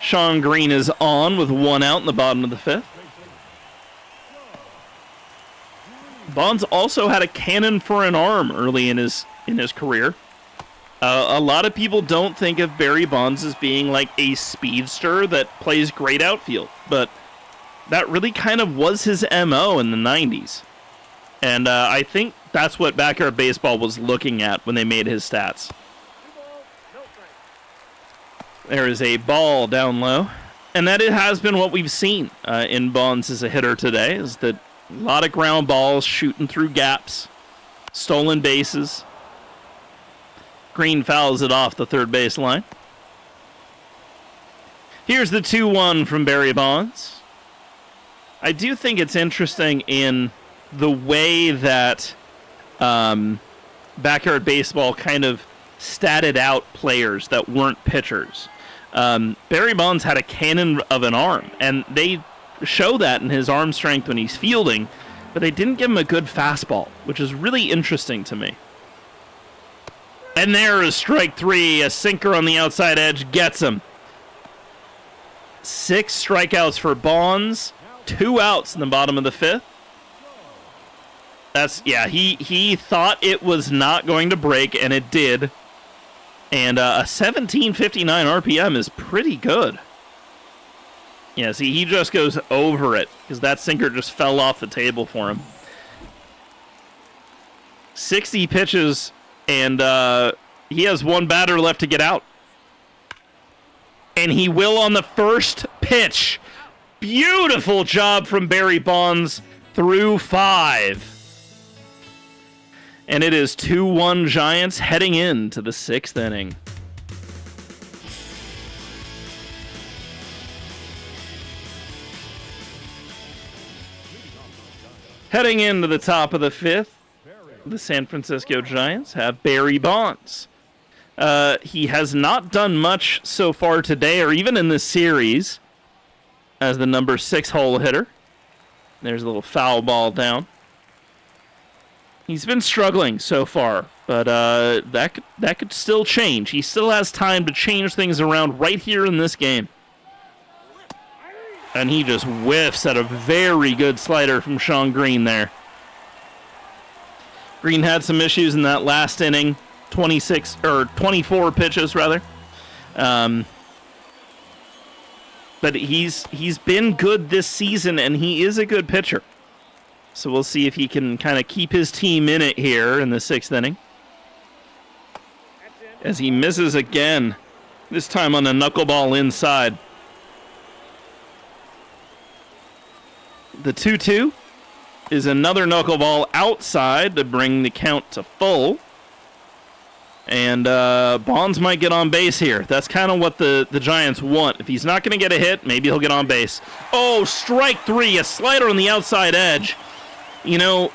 Sean Green is on with 1 out in the bottom of the 5th. Bonds also had a cannon for an arm early in his career. A lot of people don't think of Barry Bonds as being like a speedster that plays great outfield, but that really kind of was his MO in the 90s. And I think that's what Backyard Baseball was looking at when they made his stats. There is a ball down low, and that it has been what we've seen in Bonds as a hitter today, is that a lot of ground balls shooting through gaps, stolen bases. Green fouls it off the third base line. Here's the 2-1 from Barry Bonds. I do think it's interesting in the way that Backyard Baseball kind of statted out players that weren't pitchers. Barry Bonds had a cannon of an arm, and they show that in his arm strength when he's fielding, but they didn't give him a good fastball, which is really interesting to me. And there is strike 3. A sinker on the outside edge gets him. 6 strikeouts for Bonds. 2 outs in the bottom of the 5th. He thought it was not going to break, and it did. And a 1759 RPM is pretty good. Yeah, see, he just goes over it, because that sinker just fell off the table for him. 60 pitches, and he has 1 batter left to get out. And he will on the first pitch. Beautiful job from Barry Bonds through 5. And it is 2-1 Giants heading into the 6th inning. Heading into the top of the 5th, the San Francisco Giants have Barry Bonds. He has not done much so far today or even in this series as the number 6 hole hitter. There's a little foul ball down. He's been struggling so far, but that could still change. He still has time to change things around right here in this game. And he just whiffs at a very good slider from Sean Green there. Green had some issues in that last inning, 24 pitches rather. But he's been good this season, and he is a good pitcher. So we'll see if he can kind of keep his team in it here in the 6th inning. As he misses again, this time on a knuckleball inside. The 2-2 is another knuckleball outside to bring the count to full. And Bonds might get on base here. That's kind of what the Giants want. If he's not going to get a hit, maybe he'll get on base. Oh, strike 3, a slider on the outside edge. You know,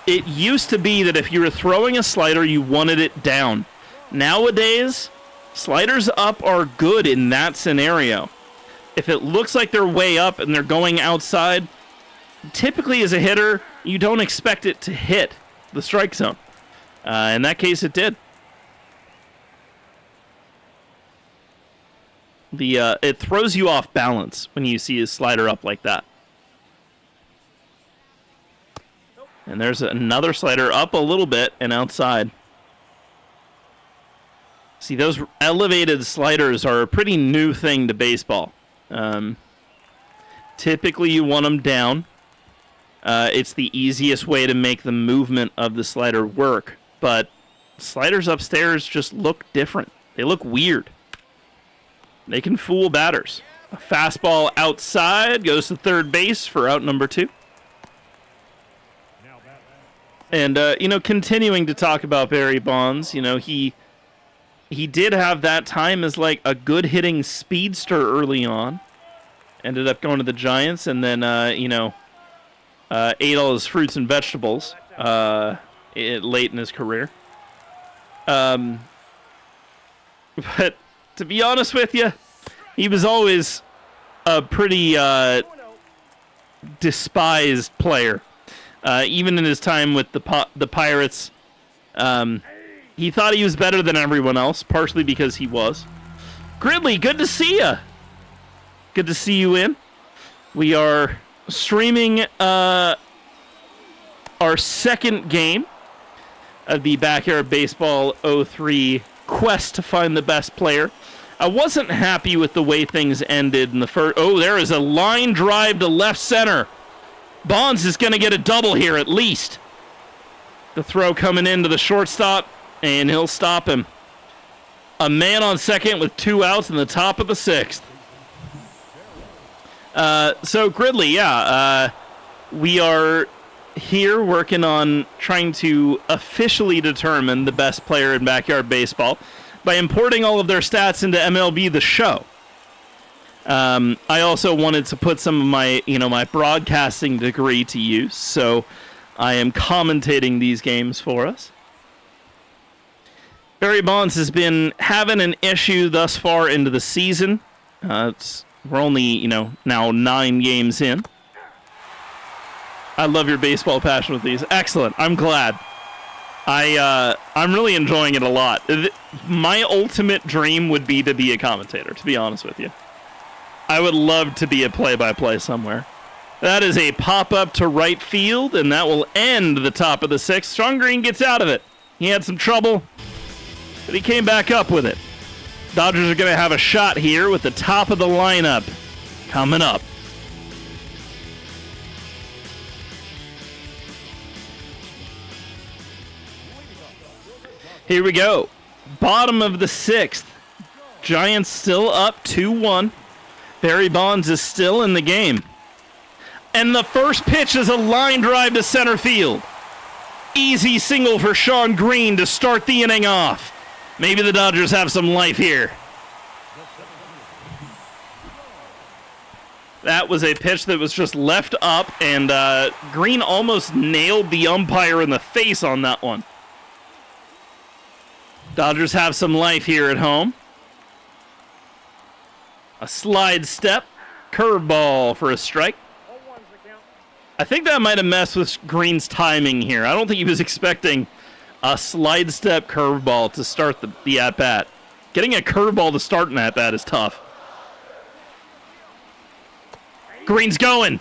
it used to be that if you were throwing a slider, you wanted it down. Nowadays, sliders up are good in that scenario. If it looks like they're way up and they're going outside, typically as a hitter, you don't expect it to hit the strike zone. In that case, it did. It throws you off balance when you see a slider up like that. And there's another slider up a little bit and outside. See, those elevated sliders are a pretty new thing to baseball. Typically, you want them down. It's the easiest way to make the movement of the slider work. But sliders upstairs just look different. They look weird. They can fool batters. A fastball outside, goes to third base for out number 2. And, continuing to talk about Barry Bonds, he did have that time as, like, a good-hitting speedster early on. Ended up going to the Giants and then, ate all his fruits and vegetables late in his career. But to be honest with you, he was always a pretty despised player. Even in his time with the Pirates, he thought he was better than everyone else, partially because he was. Gridley, good to see you. Good to see you in. We are streaming our second game of the Backyard Baseball 03 quest to find the best player. I wasn't happy with the way things ended in the first. Oh, there is a line drive to left center. Bonds is going to get a double here at least. The throw coming into the shortstop, and he'll stop him. A man on second with 2 outs in the top of the 6th. So Gridley, we are here working on trying to officially determine the best player in Backyard Baseball by importing all of their stats into MLB The Show. I also wanted to put some of my, my broadcasting degree to use, so I am commentating these games for us. Barry Bonds has been having an issue thus far into the season. We're only, now 9 games in. I love your baseball passion with these. Excellent. I'm glad. I'm really enjoying it a lot. My ultimate dream would be to be a commentator, to be honest with you. I would love to be a play-by-play somewhere. That is a pop-up to right field, and that will end the top of the 6th. Sean Green gets out of it. He had some trouble, but he came back up with it. Dodgers are going to have a shot here with the top of the lineup coming up. Here we go. Bottom of the 6th. Giants still up 2-1. Barry Bonds is still in the game. And the first pitch is a line drive to center field. Easy single for Sean Green to start the inning off. Maybe the Dodgers have some life here. That was a pitch that was just left up, and Green almost nailed the umpire in the face on that one. Dodgers have some life here at home. A slide step, curveball for a strike. I think that might have messed with Green's timing here. I don't think he was expecting a slide step curveball to start the at-bat. Getting a curveball to start an at-bat is tough. Green's going.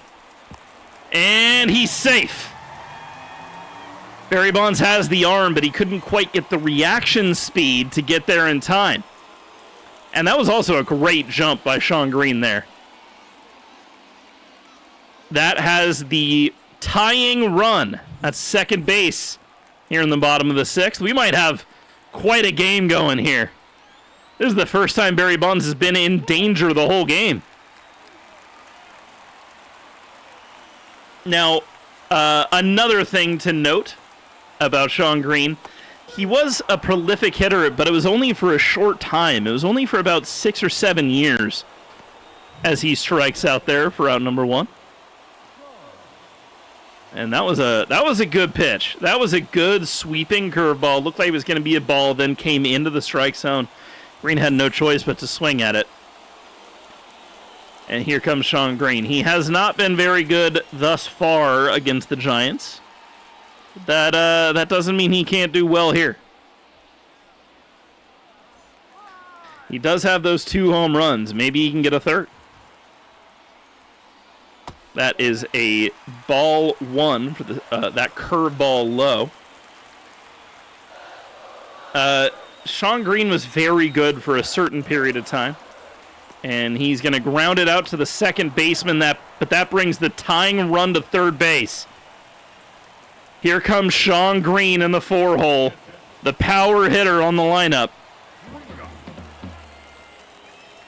And he's safe. Barry Bonds has the arm, but he couldn't quite get the reaction speed to get there in time. And that was also a great jump by Sean Green there. That has the tying run at second base here in the bottom of the 6th. We might have quite a game going here. This is the first time Barry Bonds has been in danger the whole game. Now, another thing to note about Sean Green, he was a prolific hitter, but it was only for a short time. It was only for about 6 or 7 years as he strikes out there for out number 1. And that was a good pitch. That was a good sweeping curveball. Looked like it was going to be a ball, then came into the strike zone. Green had no choice but to swing at it. And here comes Sean Green. He has not been very good thus far against the Giants. That doesn't mean he can't do well here. He does have those 2 home runs. Maybe he can get a third. That is a ball 1 for that curveball low. Sean Green was very good for a certain period of time. And he's going to ground it out to the second baseman, but that brings the tying run to third base. Here comes Sean Green in the 4-hole, the power hitter on the lineup.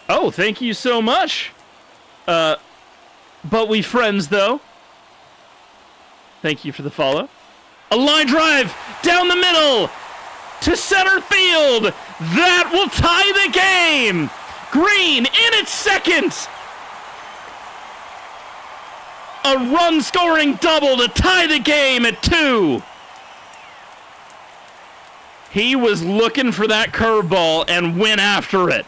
Oh, thank you so much. But we friends, though. Thank you for the follow. A line drive down the middle to center field. That will tie the game. Green in its second. A run-scoring double to tie the game at 2. He was looking for that curveball and went after it.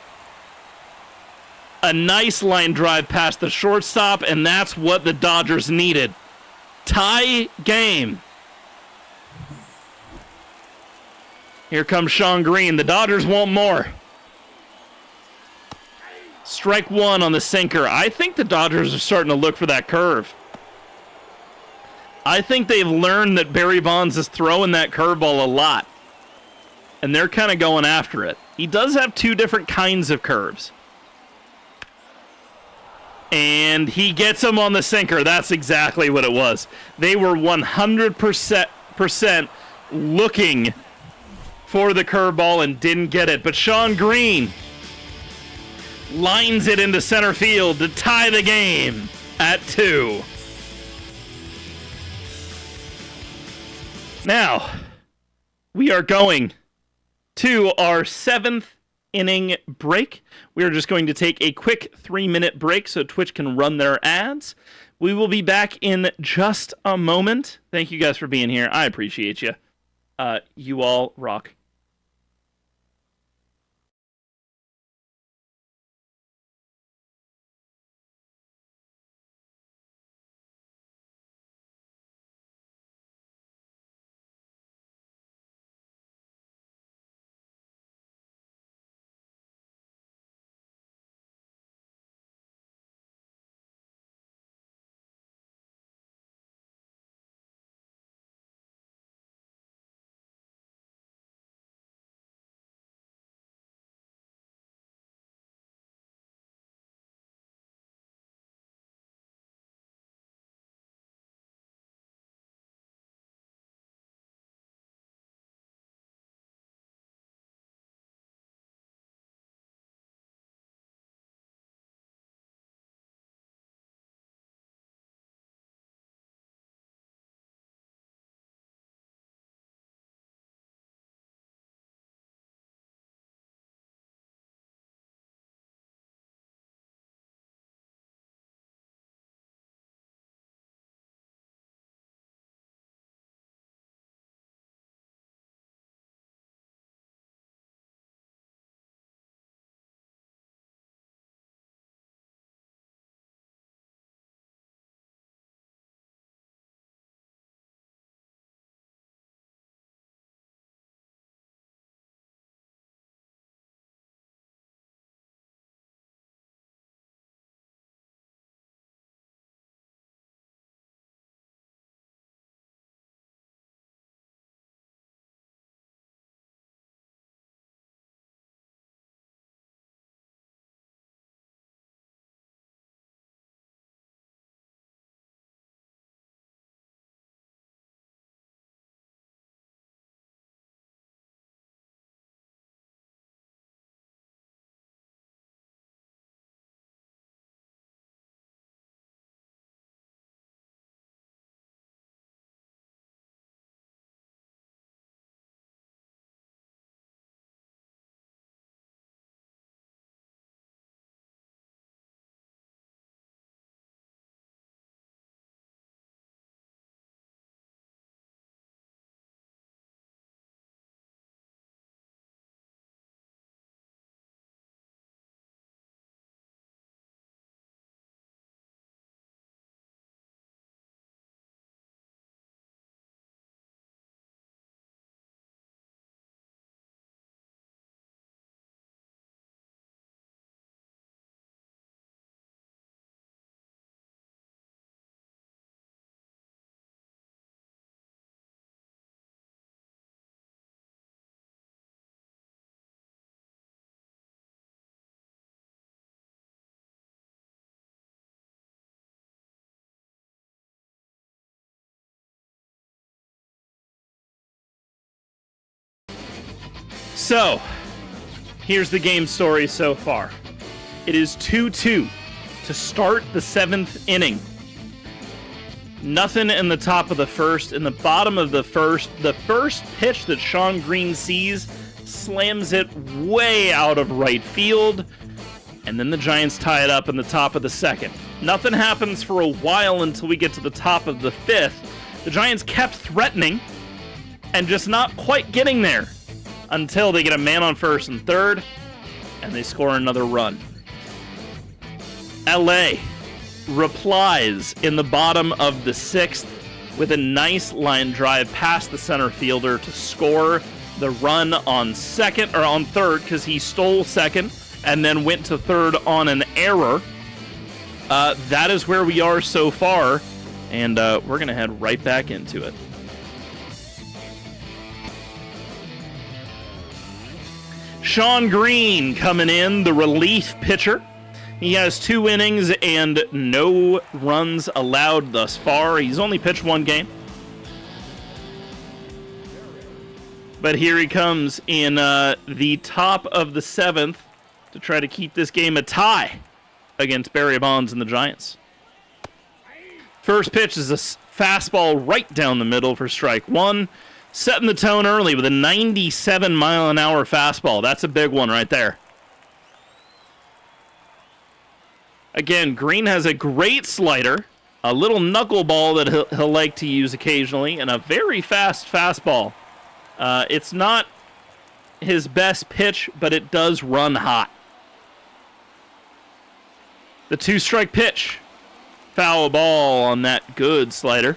A nice line drive past the shortstop, and that's what the Dodgers needed. Tie game. Here comes Sean Green. The Dodgers want more. Strike 1 on the sinker. I think the Dodgers are starting to look for that curve. I think they've learned that Barry Bonds is throwing that curveball a lot. And they're kind of going after it. He does have 2 different kinds of curves. And he gets him on the sinker. That's exactly what it was. They were 100% looking for the curveball and didn't get it. But Sean Green lines it into center field to tie the game at 2. Now, we are going to our 7th inning break. We are just going to take a quick 3-minute break so Twitch can run their ads. We will be back in just a moment. Thank you guys for being here. I appreciate you. You all rock. So, here's the game story so far. It is 2-2 to start the 7th inning. Nothing in the top of the first. In the bottom of the first pitch that Sean Green sees slams it way out of right field. And then the Giants tie it up in the top of the 2nd. Nothing happens for a while until we get to the top of the 5th. The Giants kept threatening and just not quite getting there until they get a man on 1st and 3rd, and they score another run. LA replies in the bottom of the 6th with a nice line drive past the center fielder to score the run on 2nd, or on 3rd, because he stole 2nd and then went to 3rd on an error. That is where we are so far, and we're going to head right back into it. Sean Green coming in, the relief pitcher. He has 2 innings and no runs allowed thus far. He's only pitched 1 game. But here he comes in the top of the 7th to try to keep this game a tie against Barry Bonds and the Giants. First pitch is a fastball right down the middle for strike 1. Setting the tone early with a 97-mile-an-hour fastball. That's a big one right there. Again, Green has a great slider, a little knuckleball that he'll like to use occasionally, and a very fast fastball. It's not his best pitch, but it does run hot. The 2-strike pitch. Foul ball on that good slider.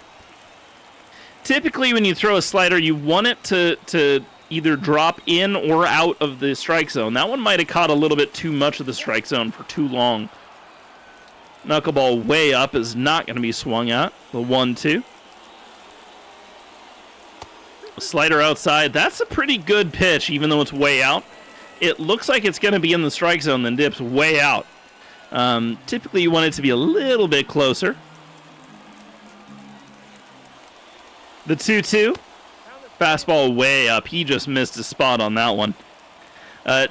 Typically, when you throw a slider, you want it to either drop in or out of the strike zone. That one might have caught a little bit too much of the strike zone for too long. Knuckleball way up is not going to be swung at. The 1-2. Slider outside. That's a pretty good pitch, even though it's way out. It looks like it's going to be in the strike zone, then dips way out. Typically, you want it to be a little bit closer. The 2-2. Fastball way up. He just missed his spot on that one.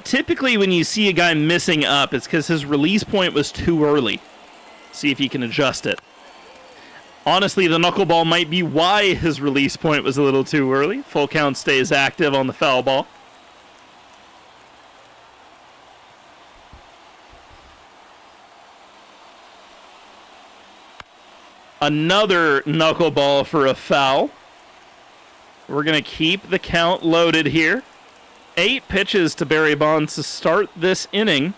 Typically, when you see a guy missing up, it's because his release point was too early. See if he can adjust it. Honestly, the knuckleball might be why his release point was a little too early. Full count stays active on the foul ball. Another knuckleball for a foul. We're going to keep the count loaded here. 8 pitches to Barry Bonds to start this inning.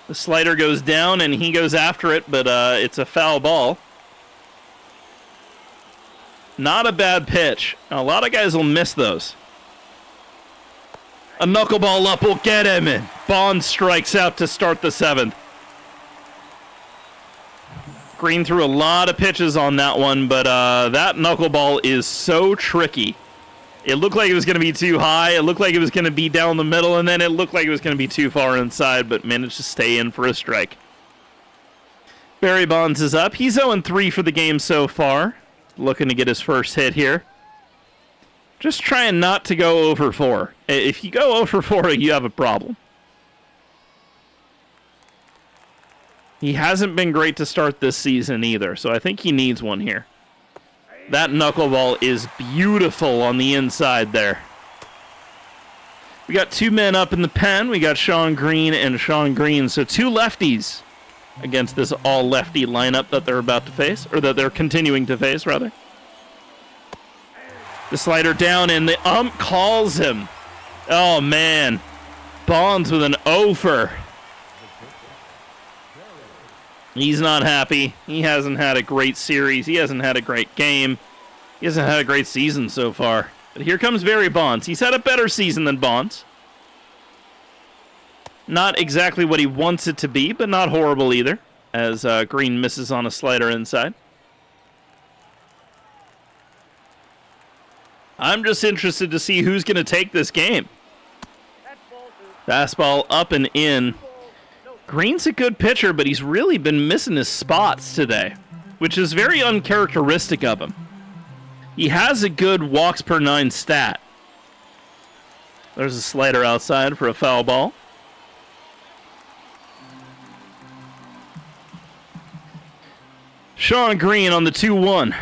The slider goes down and he goes after it, but it's a foul ball. Not a bad pitch. A lot of guys will miss those. A knuckleball up will get him, and Bonds strikes out to start the 7th. Green threw a lot of pitches on that one, but that knuckleball is so tricky. It looked like it was going to be too high. It looked like it was going to be down the middle, and then it looked like it was going to be too far inside, but managed to stay in for a strike. Barry Bonds is up. He's 0-3 for the game so far. Looking to get his first hit here. Just trying not to go 0-4. If you go 0-4, you have a problem. He hasn't been great to start this season either, so I think he needs one here. That knuckleball is beautiful on the inside there. We got 2 men up in the pen. We got Sean Green and Sean Green, so 2 lefties against this all-lefty lineup that they're about to face, or that they're continuing to face, rather. The slider down, and the ump calls him. Oh, man. Bonds with an offer. He's not happy. He hasn't had a great series. He hasn't had a great game. He hasn't had a great season so far. But here comes Barry Bonds. He's had a better season than Bonds. Not exactly what he wants it to be, but not horrible either, as Green misses on a slider inside. I'm just interested to see who's going to take this game. Fastball up and in. Green's a good pitcher, but he's really been missing his spots today, which is very uncharacteristic of him. He has a good walks per 9 stat. There's a slider outside for a foul ball. Sean Green on the 2-1.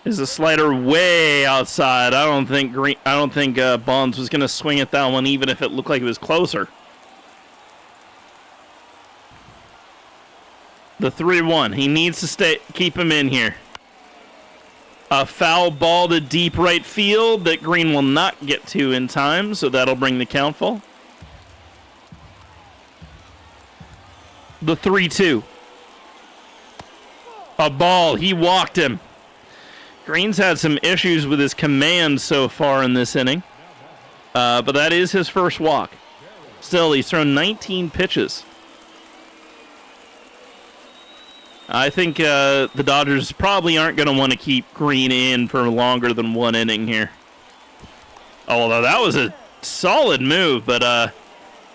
Is a slider way outside. I don't think Bonds was going to swing at that one, even if it looked like it was closer. The 3-1. He needs to keep him in here. A foul ball to deep right field that Green will not get to in time, so that'll bring the count full. The 3-2. A ball. He walked him. Green's had some issues with his command so far in this inning. But that is his first walk. Still, he's thrown 19 pitches. I think the Dodgers probably aren't going to want to keep Green in for longer than one inning here. Although that was a solid move, but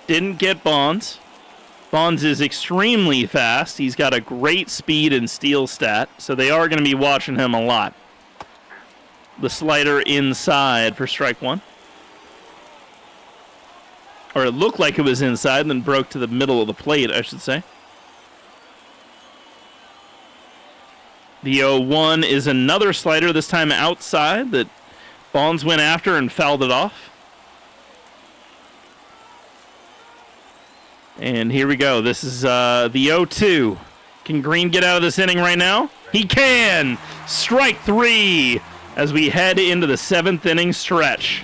didn't get Bonds. Bonds is extremely fast. He's got a great speed and steal stat, so they are going to be watching him a lot. The slider inside for strike one. Or it looked like it was inside and then broke to the middle of the plate, I should say. The 0-1 is another slider, this time outside, that Bonds went after and fouled it off. And here we go. This is the 0-2. Can Green get out of this inning right now? He can! Strike three as we head into the 7th inning stretch.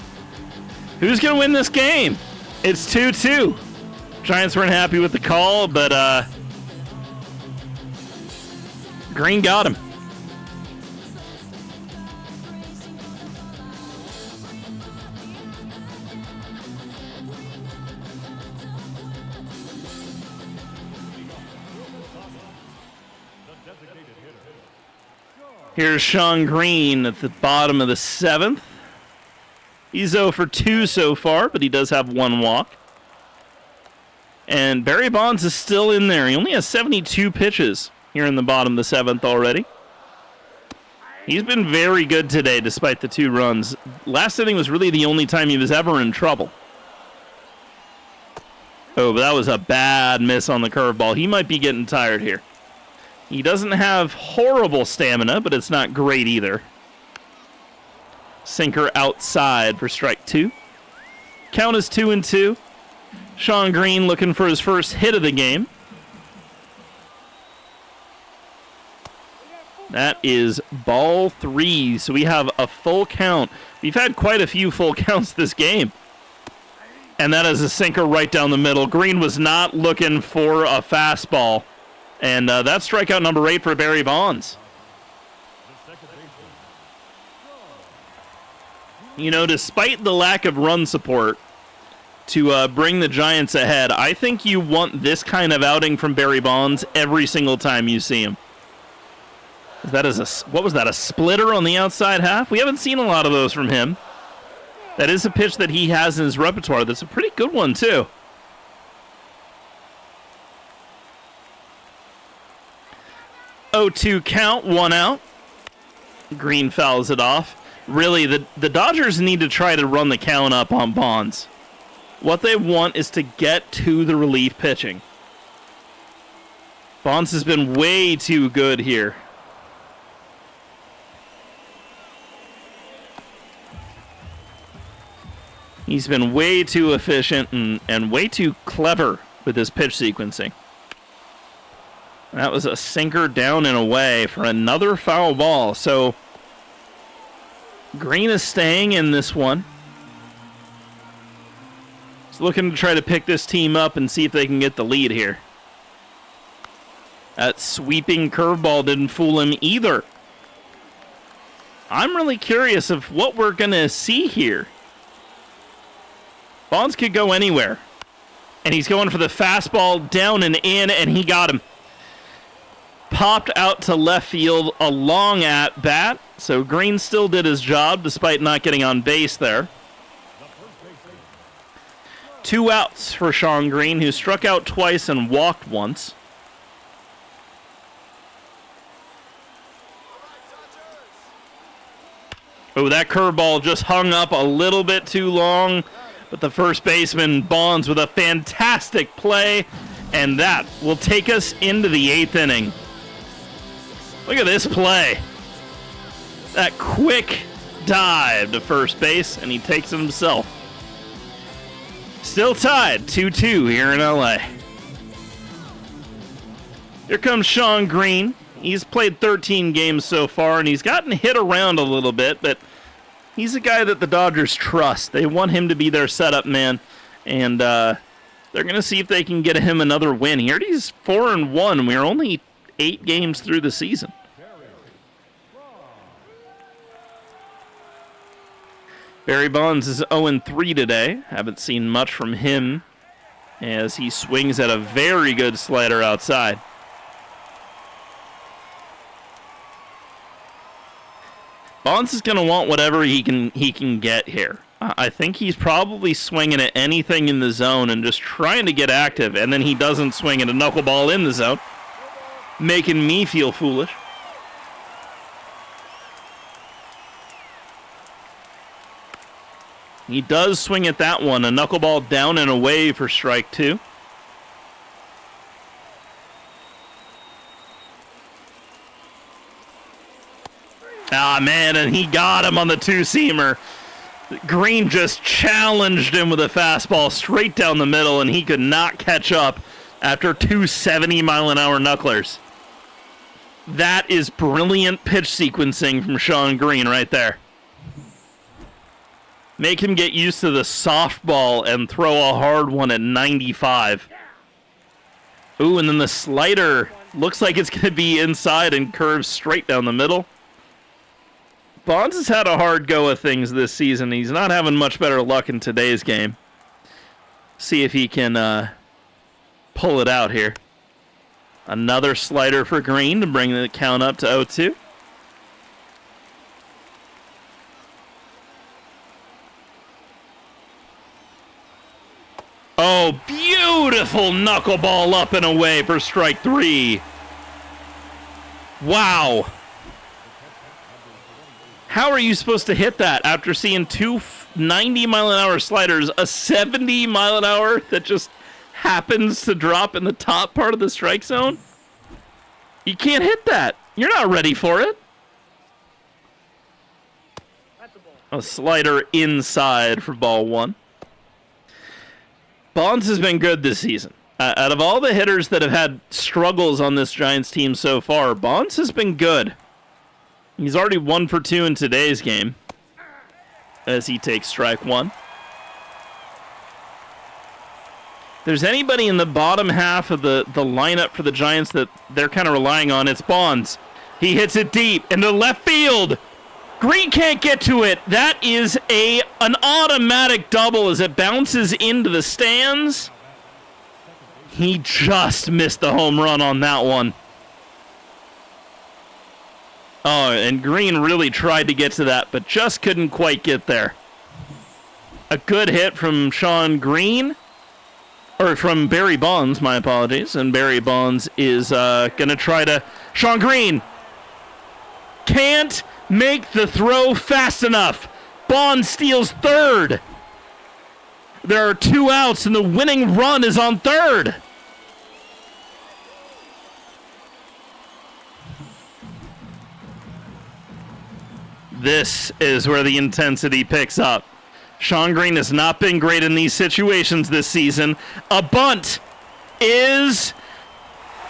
Who's going to win this game? It's 2-2. Giants weren't happy with the call, but Green got him. Here's Sean Green at the bottom of the 7th. He's 0 for 2 so far, but he does have one walk. And Barry Bonds is still in there. He only has 72 pitches here in the bottom of the 7th already. He's been very good today despite the 2 runs. Last inning was really the only time he was ever in trouble. Oh, but that was a bad miss on the curveball. He might be getting tired here. He doesn't have horrible stamina, but it's not great either. Sinker outside for strike 2. Count is 2-2. Sean Green looking for his first hit of the game. That is ball 3, so we have a full count. We've had quite a few full counts this game. And that is a sinker right down the middle. Green was not looking for a fastball. And that's strikeout number 8 for Barry Bonds. You know, despite the lack of run support to bring the Giants ahead, I think you want this kind of outing from Barry Bonds every single time you see him. That is what was that, a splitter on the outside half? We haven't seen a lot of those from him. That is a pitch that he has in his repertoire. That's a pretty good one, too. Oh, 2 count, 1 out. Green fouls it off. Really, the Dodgers need to try to run the count up on Bonds. What they want is to get to the relief pitching. Bonds has been way too good here. He's been way too efficient and way too clever with his pitch sequencing. That was a sinker down and away for another foul ball. So Green is staying in this one. He's looking to try to pick this team up and see if they can get the lead here. That sweeping curveball didn't fool him either. I'm really curious of what we're going to see here. Bonds could go anywhere. And he's going for the fastball down and in, and he got him. Popped out to left field, a long at bat. So Green still did his job despite not getting on base there. 2 outs for Sean Green, who struck out twice and walked once. Oh, that curveball just hung up a little bit too long. But the first baseman, Bonds, with a fantastic play. And that will take us into the 8th inning. Look at this play. That quick dive to first base, and he takes it himself. Still tied 2-2 here in LA. Here comes Sean Green. He's played 13 games so far, and he's gotten hit around a little bit, but he's a guy that the Dodgers trust. They want him to be their setup man, and they're going to see if they can get him another win. Here he's 4-1. We're only 8 games through the season. Barry Bonds is 0-3 today. Haven't seen much from him as he swings at a very good slider outside. Bonds is going to want whatever he can get here. I think he's probably swinging at anything in the zone and just trying to get active, and then he doesn't swing at a knuckleball in the zone, making me feel foolish. He does swing at that one, a knuckleball down and away for strike 2. Ah, man, and he got him on the two-seamer. Green just challenged him with a fastball straight down the middle, and he could not catch up after 2 70-mile-an-hour knucklers. That is brilliant pitch sequencing from Sean Green right there. Make him get used to the softball and throw a hard one at 95. Ooh, and then the slider looks like it's going to be inside and curves straight down the middle. Bonds has had a hard go of things this season. He's not having much better luck in today's game. See if he can pull it out here. Another slider for Green to bring the count up to 0-2. Oh, beautiful knuckleball up and away for strike 3. Wow. How are you supposed to hit that after seeing 2 90-mile-an-hour sliders, a 70-mile-an-hour that just happens to drop in the top part of the strike zone? You can't hit that. You're not ready for it. A slider inside for ball 1. Bonds has been good this season. Out of all the hitters that have had struggles on this Giants team so far, Bonds has been good. He's already 1 for 2 in today's game as he takes strike 1. If there's anybody in the bottom half of the lineup for the Giants that they're kind of relying on, it's Bonds. He hits it deep into left field. Green can't get to it. That is an automatic double as it bounces into the stands. He just missed the home run on that one. Oh, and Green really tried to get to that, but just couldn't quite get there. A good hit from Sean Green, or from Barry Bonds, my apologies. And Barry Bonds is going to try to... Sean Green can't make the throw fast enough. Bonds steals third. There are 2 outs, and the winning run is on third. This is where the intensity picks up. Sean Green has not been great in these situations this season. A bunt is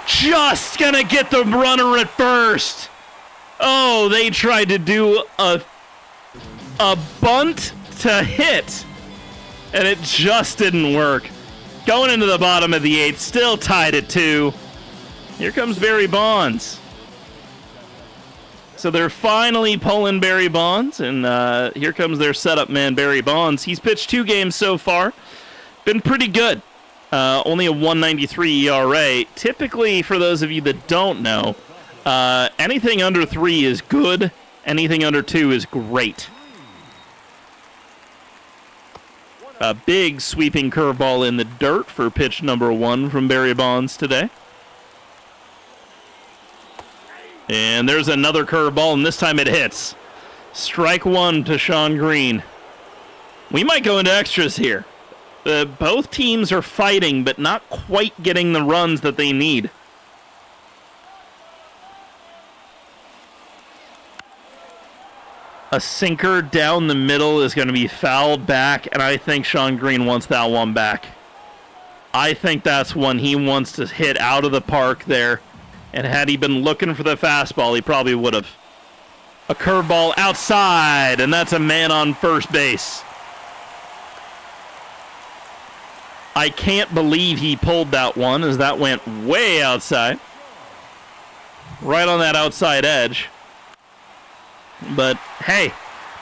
just going to get the runner at first. Oh, they tried to do a bunt to hit, and it just didn't work. Going into the bottom of the 8th, still tied at 2. Here comes Barry Bonds. So they're finally pulling Barry Bonds, and here comes their setup man, Barry Bonds. He's pitched 2 games so far. Been pretty good. Only a 1.93 ERA. Typically, for those of you that don't know, anything under 3 is good. Anything under 2 is great. A big sweeping curveball in the dirt for pitch number 1 from Barry Bonds today. And there's another curveball, and this time it hits. Strike 1 to Sean Green. We might go into extras here. Both teams are fighting, but not quite getting the runs that they need. A sinker down the middle is going to be fouled back, and I think Sean Green wants that one back. I think that's one he wants to hit out of the park there. And had he been looking for the fastball, he probably would have. A curveball outside, and that's a man on first base. I can't believe he pulled that one, as that went way outside. Right on that outside edge. But hey,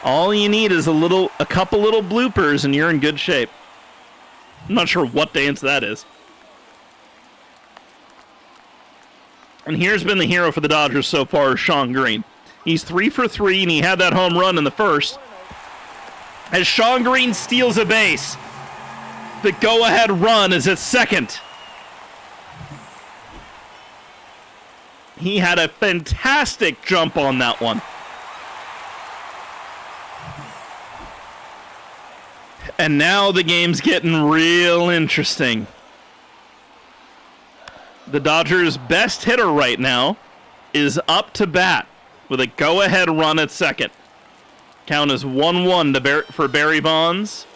all you need is a couple little bloopers and you're in good shape. I'm not sure what dance that is. And here's been the hero for the Dodgers so far, Sean Green. He's 3 for 3 and he had that home run in the first. As Sean Green steals a base, the go-ahead run is at second. He had a fantastic jump on that one. And now the game's getting real interesting. The Dodgers' best hitter right now is up to bat with a go-ahead run at second. Count is 1-1 for Barry Bonds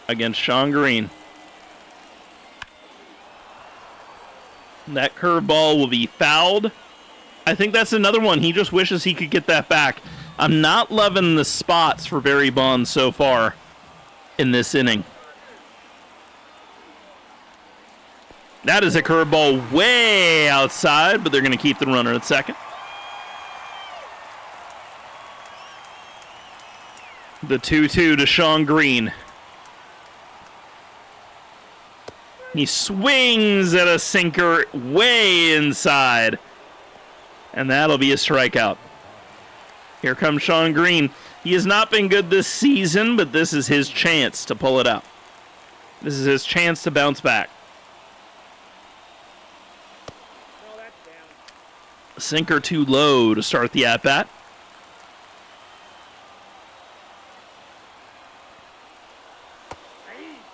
against Sean Green. That curveball will be fouled. I think that's another one. He just wishes he could get that back. I'm not loving the spots for Barry Bonds so far in this inning. That is a curveball way outside, but they're going to keep the runner at second. The 2-2 to Sean Green. He swings at a sinker way inside. And that'll be a strikeout. Here comes Sean Green. He has not been good this season, but this is his chance to pull it out. This is his chance to bounce back. A sinker too low to start the at-bat.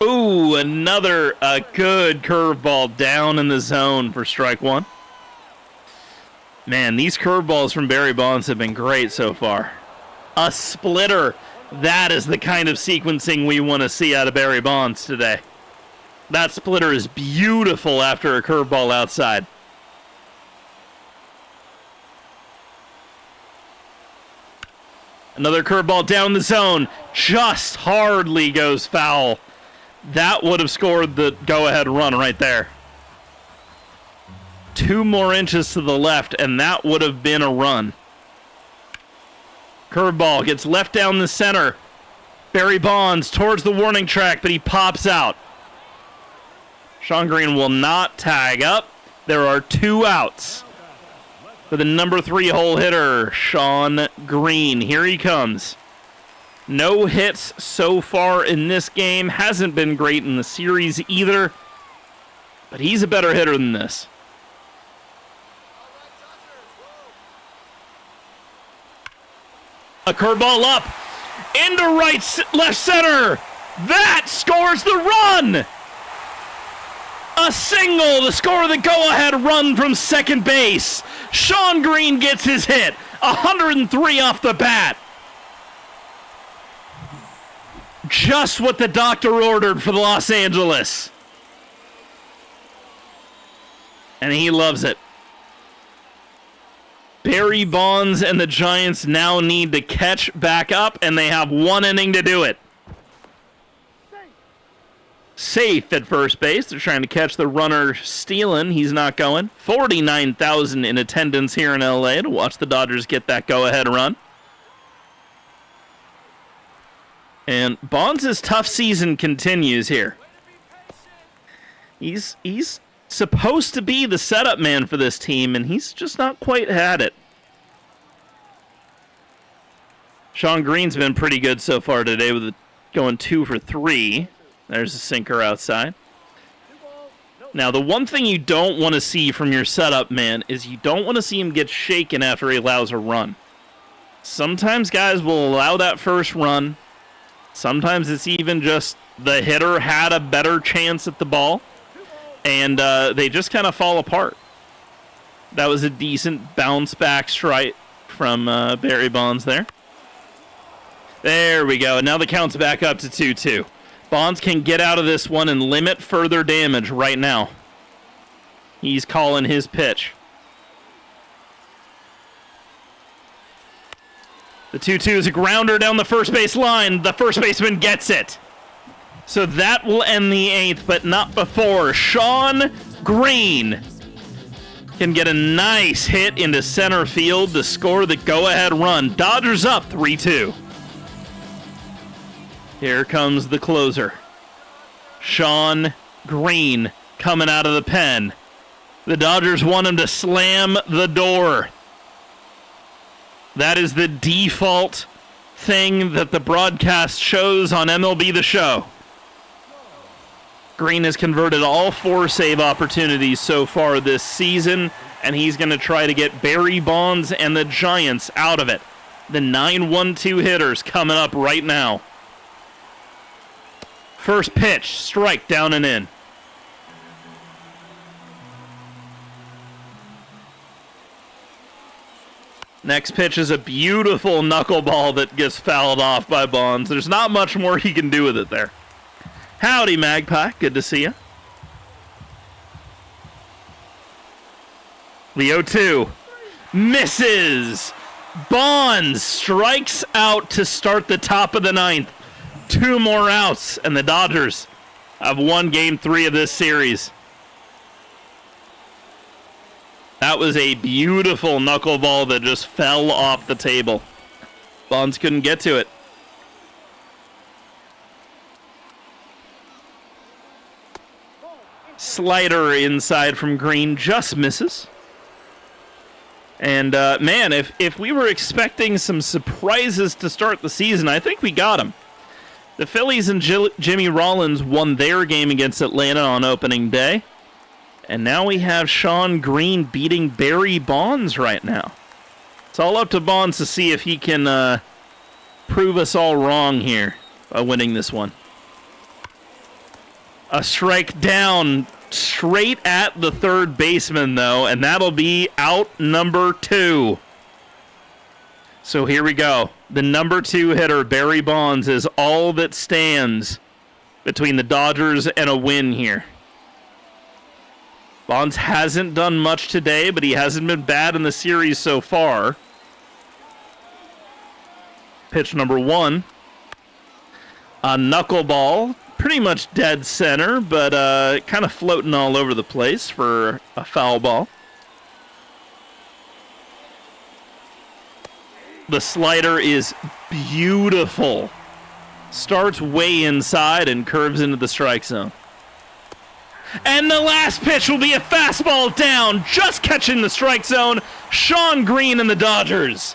Ooh, another good curveball down in the zone for strike one. Man, these curveballs from Barry Bonds have been great so far. A splitter. That is the kind of sequencing we want to see out of Barry Bonds today. That splitter is beautiful after a curveball outside. Another curveball down the zone. Just hardly goes foul. That would have scored the go-ahead run right there. 2 more inches to the left, and that would have been a run. Curveball gets left down the center. Barry Bonds towards the warning track, but he pops out. Sean Green will not tag up. There are 2 outs for the number 3 hole hitter, Sean Green. Here he comes. No hits so far in this game. Hasn't been great in the series either. But he's a better hitter than this. A curveball up. Into left center. That scores the run. A single to score the go-ahead run from second base. Sean Green gets his hit. 103 off the bat. Just what the doctor ordered for Los Angeles. And he loves it. Barry Bonds and the Giants now need to catch back up, and they have 1 inning to do it. Safe at first base. They're trying to catch the runner stealing. He's not going. 49,000 in attendance here in LA to watch the Dodgers get that go-ahead run. And Bonds' tough season continues here. He's supposed to be the setup man for this team, and he's just not quite had it. Sean Green's been pretty good so far today with going 2 for 3. There's a sinker outside. Now, the one thing you don't want to see from your setup man is you don't want to see him get shaken after he allows a run. Sometimes guys will allow that first run. Sometimes it's even just the hitter had a better chance at the ball, and they just kind of fall apart. That was a decent bounce-back strike from Barry Bonds there. There we go. And now the count's back up to 2-2. Bonds can get out of this one and limit further damage right now. He's calling his pitch. The 2-2 is a grounder down the first base line. The first baseman gets it. So that will end the 8th, but not before. Sean Green can get a nice hit into center field to score the go-ahead run. Dodgers up 3-2. Here comes the closer. Sean Green coming out of the pen. The Dodgers want him to slam the door. That is the default thing that the broadcast shows on MLB The Show. Green has converted all 4 save opportunities so far this season, and he's going to try to get Barry Bonds and the Giants out of it. The 9-1-2 hitters coming up right now. First pitch, strike down and in. Next pitch is a beautiful knuckleball that gets fouled off by Bonds. There's not much more he can do with it there. Howdy, Magpie. Good to see you. The 0-2 misses. Bonds strikes out to start the top of the 9th. 2 more outs, and the Dodgers have won Game 3 of this series. That was a beautiful knuckleball that just fell off the table. Bonds couldn't get to it. Slider inside from Green just misses. And, man, if we were expecting some surprises to start the season, I think we got them. The Phillies and Jimmy Rollins won their game against Atlanta on opening day. And now we have Sean Green beating Barry Bonds right now. It's all up to Bonds to see if he can prove us all wrong here by winning this one. A strike down straight at the third baseman, though, and that'll be out number 2. So here we go. The number 2 hitter, Barry Bonds, is all that stands between the Dodgers and a win here. Bonds hasn't done much today, but he hasn't been bad in the series so far. Pitch number 1. A knuckleball. Pretty much dead center, but kind of floating all over the place for a foul ball. The slider is beautiful. Starts way inside and curves into the strike zone. And the last pitch will be a fastball down, just catching the strike zone. Sean Green and the Dodgers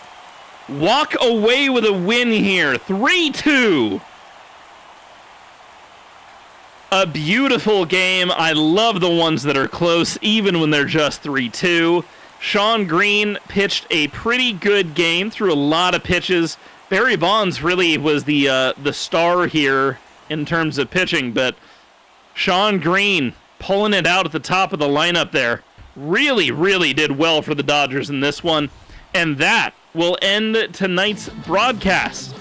walk away with a win here, 3-2. A beautiful game. I love the ones that are close, even when they're just 3-2. Sean Green pitched a pretty good game, threw a lot of pitches. Barry Bonds really was the star here in terms of pitching, but Sean Green pulling it out at the top of the lineup there really, really did well for the Dodgers in this one. And that will end tonight's broadcast.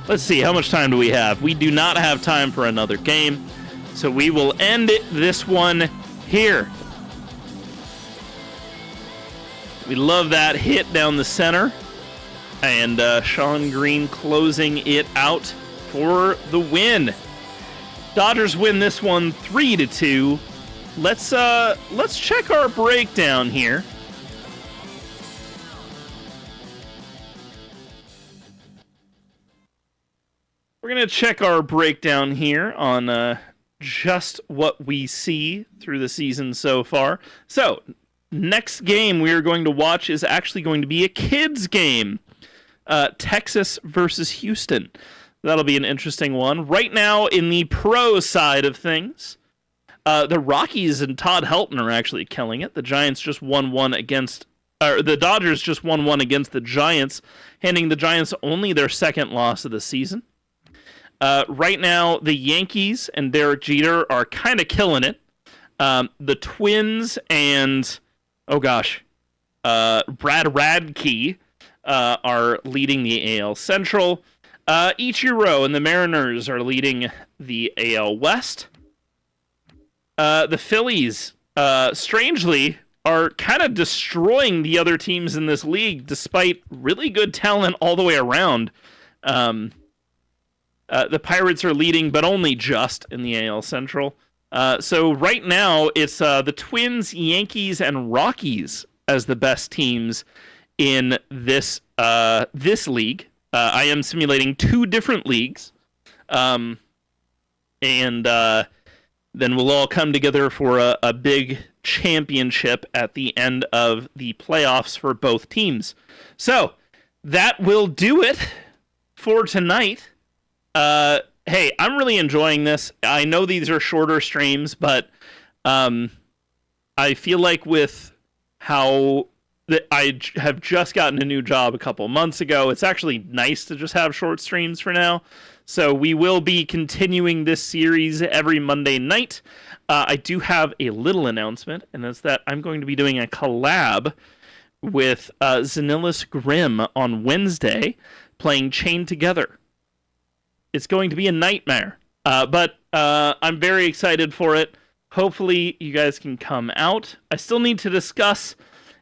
Let's see, how much time do we have? We do not have time for another game. So we will end this one here. We love that hit down the center. And Sean Green closing it out for the win. Dodgers win this one 3-2. Let's check our breakdown here. We're going to check our breakdown here on just what we see through the season so far. So, next game we are going to watch is actually going to be a kids game. Texas versus Houston. That'll be an interesting one. Right now, in the pro side of things, the Rockies and Todd Helton are actually killing it. The Giants just won one against, the Dodgers just won one against the Giants, handing the Giants only their second loss of the season. Right now, the Yankees and Derek Jeter are kind of killing it. The Twins and, Brad Radke are leading the AL Central. Ichiro and the Mariners are leading the AL West. The Phillies, strangely, are kind of destroying the other teams in this league, despite really good talent all the way around. The Pirates are leading, but only just in the AL Central. So right now, it's the Twins, Yankees, and Rockies as the best teams in this league. I am simulating 2 different leagues, and then we'll all come together for a big championship at the end of the playoffs for both teams. So that will do it for tonight. Hey, I'm really enjoying this. I know these are shorter streams, but I feel like with how I have just gotten a new job a couple months ago, it's actually nice to just have short streams for now. So we will be continuing this series every Monday night. I do have a little announcement, and that's that I'm going to be doing a collab with Xanilus Grimm on Wednesday, playing Chained Together. It's going to be a nightmare, but I'm very excited for it. Hopefully you guys can come out. I still need to discuss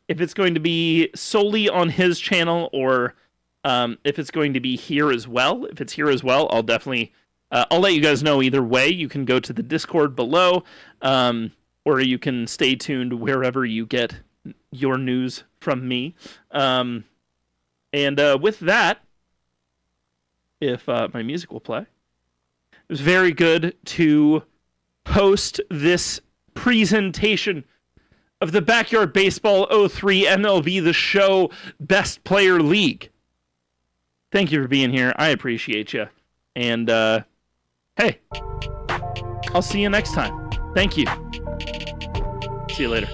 if it's going to be solely on his channel or if it's going to be here as well. If it's here as well, I'll definitely I'll let you guys know either way. You can go to the Discord below, or you can stay tuned wherever you get your news from me. And with that, if my music will play, it was very good to host this presentation of the Backyard Baseball 03 MLB The Show Best Player League. Thank you for being here. I appreciate you. And, hey, I'll see you next time. Thank you. See you later.